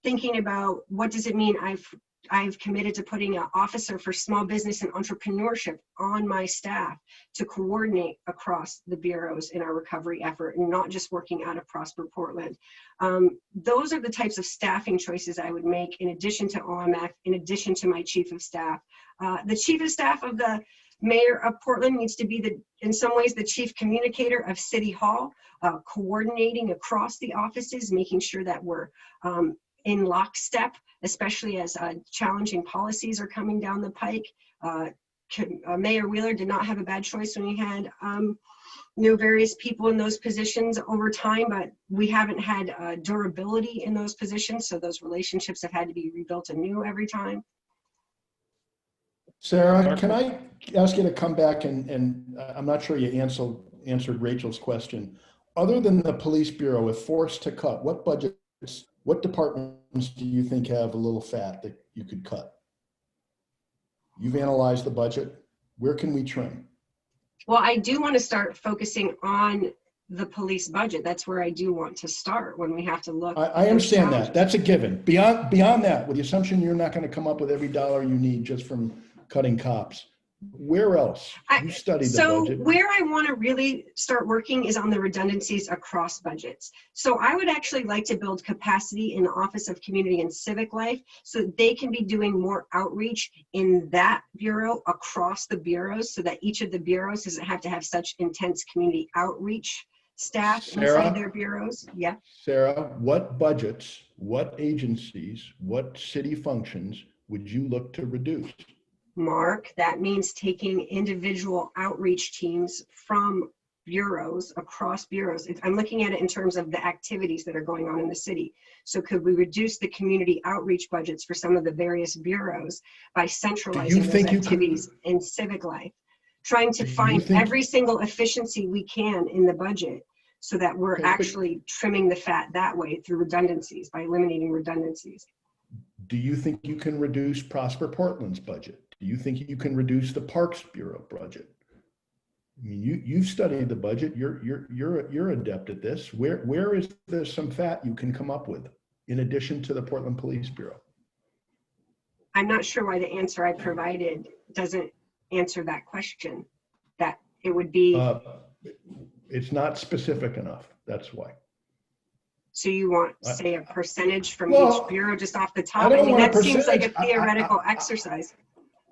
Thinking about what does it mean, I've committed to putting an officer for small business and entrepreneurship on my staff to coordinate across the bureaus in our recovery effort, and not just working out of Prosper Portland. Those are the types of staffing choices I would make, in addition to OMF, in addition to my chief of staff. The chief of staff of the mayor of Portland needs to be, in some ways, the chief communicator of City Hall, coordinating across the offices, making sure that we're in lockstep, especially as challenging policies are coming down the pike. Mayor Wheeler did not have a bad choice when he had various people in those positions over time, but we haven't had durability in those positions, so those relationships have had to be rebuilt anew every time. Sarah, can I ask you to come back and I'm not sure you answered Rachel's question. Other than the police bureau, if forced to cut, what budgets, what departments do you think have a little fat that you could cut? You've analyzed the budget. Where can we trim? Well, I do want to start focusing on the police budget. That's where I do want to start when we have to look. I understand that. That's a given. Beyond that, with the assumption you're not going to come up with every dollar you need just from cutting cops, where else? You studied the budget. So where I want to really start working is on the redundancies across budgets. So I would actually like to build capacity in the Office of Community and Civic Life so that they can be doing more outreach in that bureau across the bureaus, so that each of the bureaus doesn't have to have such intense community outreach staff inside their bureaus. Yeah. Sarah, what budgets, what agencies, what city functions would you look to reduce? Mark, that means taking individual outreach teams from bureaus, across bureaus. I'm looking at it in terms of the activities that are going on in the city. So could we reduce the community outreach budgets for some of the various bureaus by centralizing those activities in civic life? Trying to find every single efficiency we can in the budget so that we're actually trimming the fat that way through redundancies, by eliminating redundancies. Do you think you can reduce Prosper Portland's budget? Do you think you can reduce the Parks Bureau budget? I mean, you've studied the budget. You're adept at this. Where is there some fat you can come up with in addition to the Portland Police Bureau? I'm not sure why the answer I provided doesn't answer that question. That it would be. It's not specific enough. That's why. So you want, say, a percentage from each bureau just off the top? I mean, that seems like a theoretical exercise.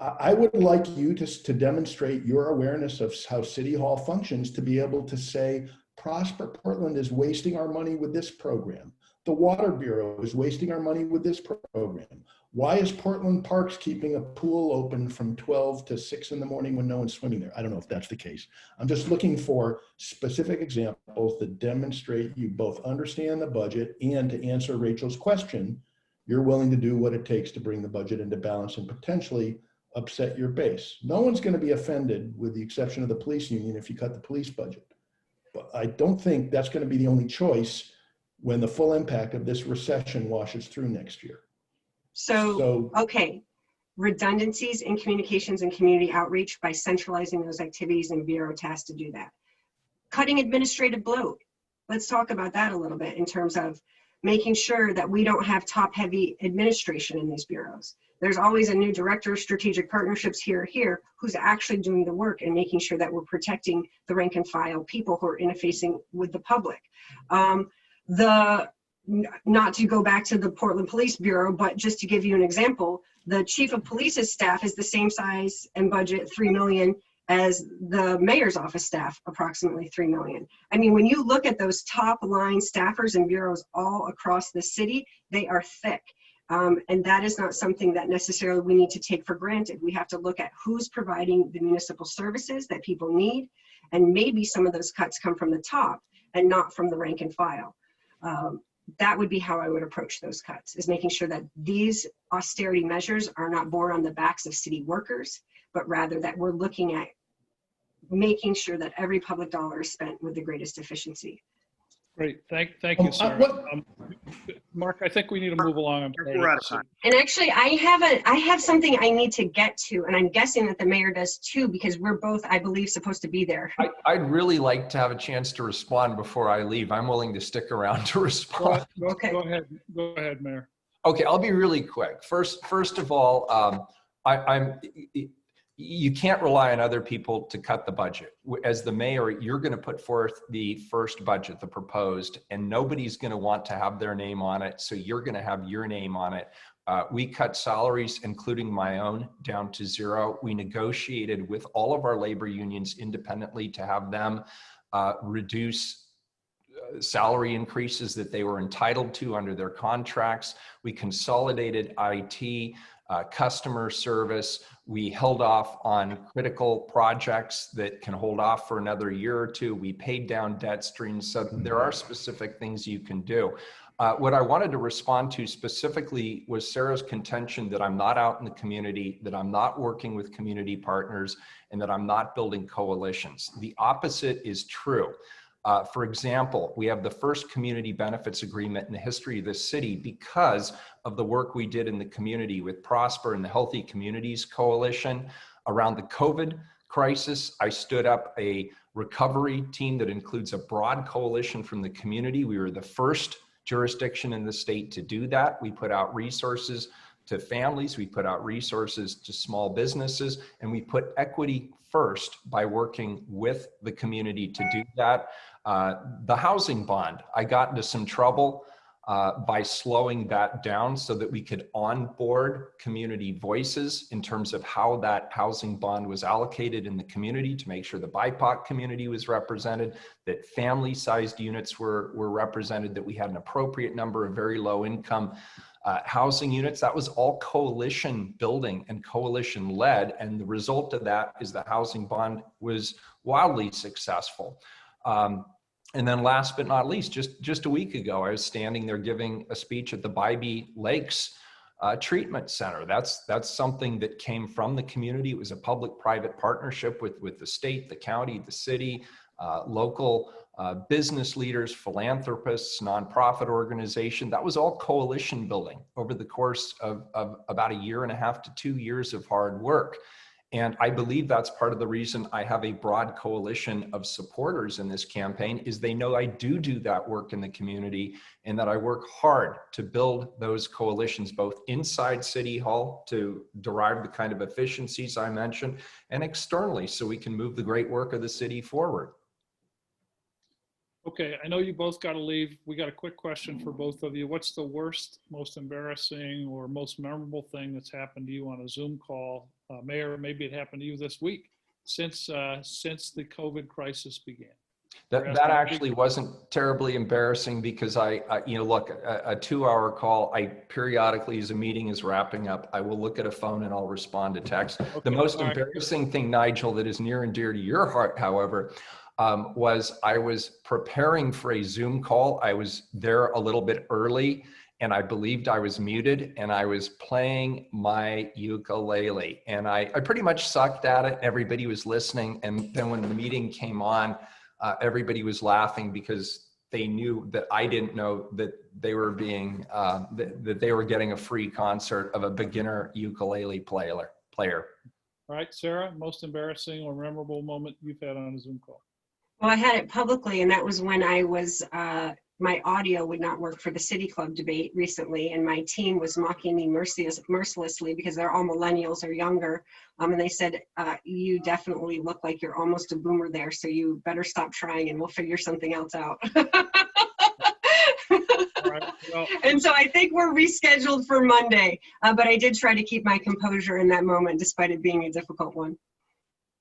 I would like you to demonstrate your awareness of how City Hall functions, to be able to say, Prosper Portland is wasting our money with this program. The Water Bureau is wasting our money with this program. Why is Portland Parks keeping a pool open from 12 to 6 in the morning when no one's swimming there? I don't know if that's the case. I'm just looking for specific examples that demonstrate you both understand the budget, and to answer Rachel's question, you're willing to do what it takes to bring the budget into balance and potentially upset your base. No one's going to be offended, with the exception of the police union, if you cut the police budget. But I don't think that's going to be the only choice when the full impact of this recession washes through next year. So, okay, redundancies in communications and community outreach by centralizing those activities in bureau tasks to do that. Cutting administrative bloat. Let's talk about that a little bit in terms of making sure that we don't have top-heavy administration in these bureaus. There's always a new director of strategic partnerships here who's actually doing the work and making sure that we're protecting the rank and file people who are interfacing with the public. Not to go back to the Portland Police Bureau, but just to give you an example, the chief of police's staff is the same size and budget, $3 million, as the mayor's office staff, approximately $3 million. I mean, when you look at those top line staffers and bureaus all across the city, they are thick. And that is not something that necessarily we need to take for granted. We have to look at who's providing the municipal services that people need, and maybe some of those cuts come from the top and not from the rank and file. That would be how I would approach those cuts, is making sure that these austerity measures are not borne on the backs of city workers, but rather that we're looking at making sure that every public dollar is spent with the greatest efficiency. Great, thank you, Sarah. Mark, I think we need to move along. We're out of time. And actually, I have something I need to get to, and I'm guessing that the mayor does too, because we're both, I believe, supposed to be there. I'd really like to have a chance to respond before I leave. I'm willing to stick around to respond. Okay. Go ahead, Mayor. Okay, I'll be really quick. First of all, you can't rely on other people to cut the budget. As the mayor, you're going to put forth the first budget, the proposed, and nobody's going to want to have their name on it. So you're going to have your name on it. We cut salaries, including my own, down to zero. We negotiated with all of our labor unions independently to have them reduce salary increases that they were entitled to under their contracts. We consolidated IT, customer service. We held off on critical projects that can hold off for another year or two. We paid down debt streams. So there are specific things you can do. What I wanted to respond to specifically was Sarah's contention that I'm not out in the community, that I'm not working with community partners, and that I'm not building coalitions. The opposite is true. For example, we have the first community benefits agreement in the history of this city because of the work we did in the community with Prosper and the Healthy Communities Coalition. Around the COVID crisis, I stood up a recovery team that includes a broad coalition from the community. We were the first jurisdiction in the state to do that. We put out resources to families, we put out resources to small businesses, and we put equity first by working with the community to do that. The housing bond, I got into some trouble by slowing that down so that we could onboard community voices in terms of how that housing bond was allocated in the community to make sure the BIPOC community was represented, that family-sized units were represented, that we had an appropriate number of very low income housing units. That was all coalition building and coalition led. And the result of that is the housing bond was wildly successful. And then last but not least, just a week ago, I was standing there giving a speech at the Bybee Lakes Treatment Center. That's something that came from the community. It was a public-private partnership with the state, the county, the city, local business leaders, philanthropists, nonprofit organization. That was all coalition building over the course of about 1.5 to 2 years of hard work. And I believe that's part of the reason I have a broad coalition of supporters in this campaign is they know I do that work in the community and that I work hard to build those coalitions, both inside City Hall to derive the kind of efficiencies I mentioned and externally so we can move the great work of the city forward. Okay, I know you both got to leave. We got a quick question for both of you. What's the worst, most embarrassing, or most memorable thing that's happened to you on a Zoom call? Mayor, maybe it happened to you this week since the COVID crisis began. That actually wasn't terribly embarrassing because I look, a 2-hour call, I periodically, as a meeting is wrapping up, I will look at a phone and I'll respond to text. Okay, the most embarrassing thing, Nigel, that is near and dear to your heart, however, was I was preparing for a Zoom call. I was there a little bit early and I believed I was muted and I was playing my ukulele and I pretty much sucked at it. Everybody was listening. And then when the meeting came on, everybody was laughing because they knew that I didn't know that they were being, that they were getting a free concert of a beginner ukulele player. All right, Sarah, most embarrassing or memorable moment you've had on a Zoom call? Well, I had it publicly, and that was when I was, my audio would not work for the City Club debate recently, and my team was mocking me mercilessly because they're all millennials or younger. And they said, you definitely look like you're almost a boomer there, so you better stop trying and we'll figure something else out. Right, well, and so I think we're rescheduled for Monday, but I did try to keep my composure in that moment, despite it being a difficult one.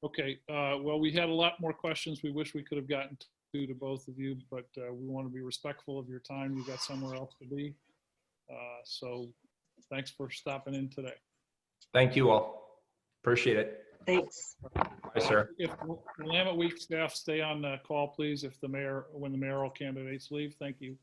okay, well, we had a lot more questions we wish we could have gotten to both of you, but we want to be respectful of your time. You got somewhere else to be. So thanks for stopping in today. Thank you all. Appreciate it. Thanks. Bye, sir. If Willamette Week staff stay on the call, please, when the mayoral candidates leave. Thank you.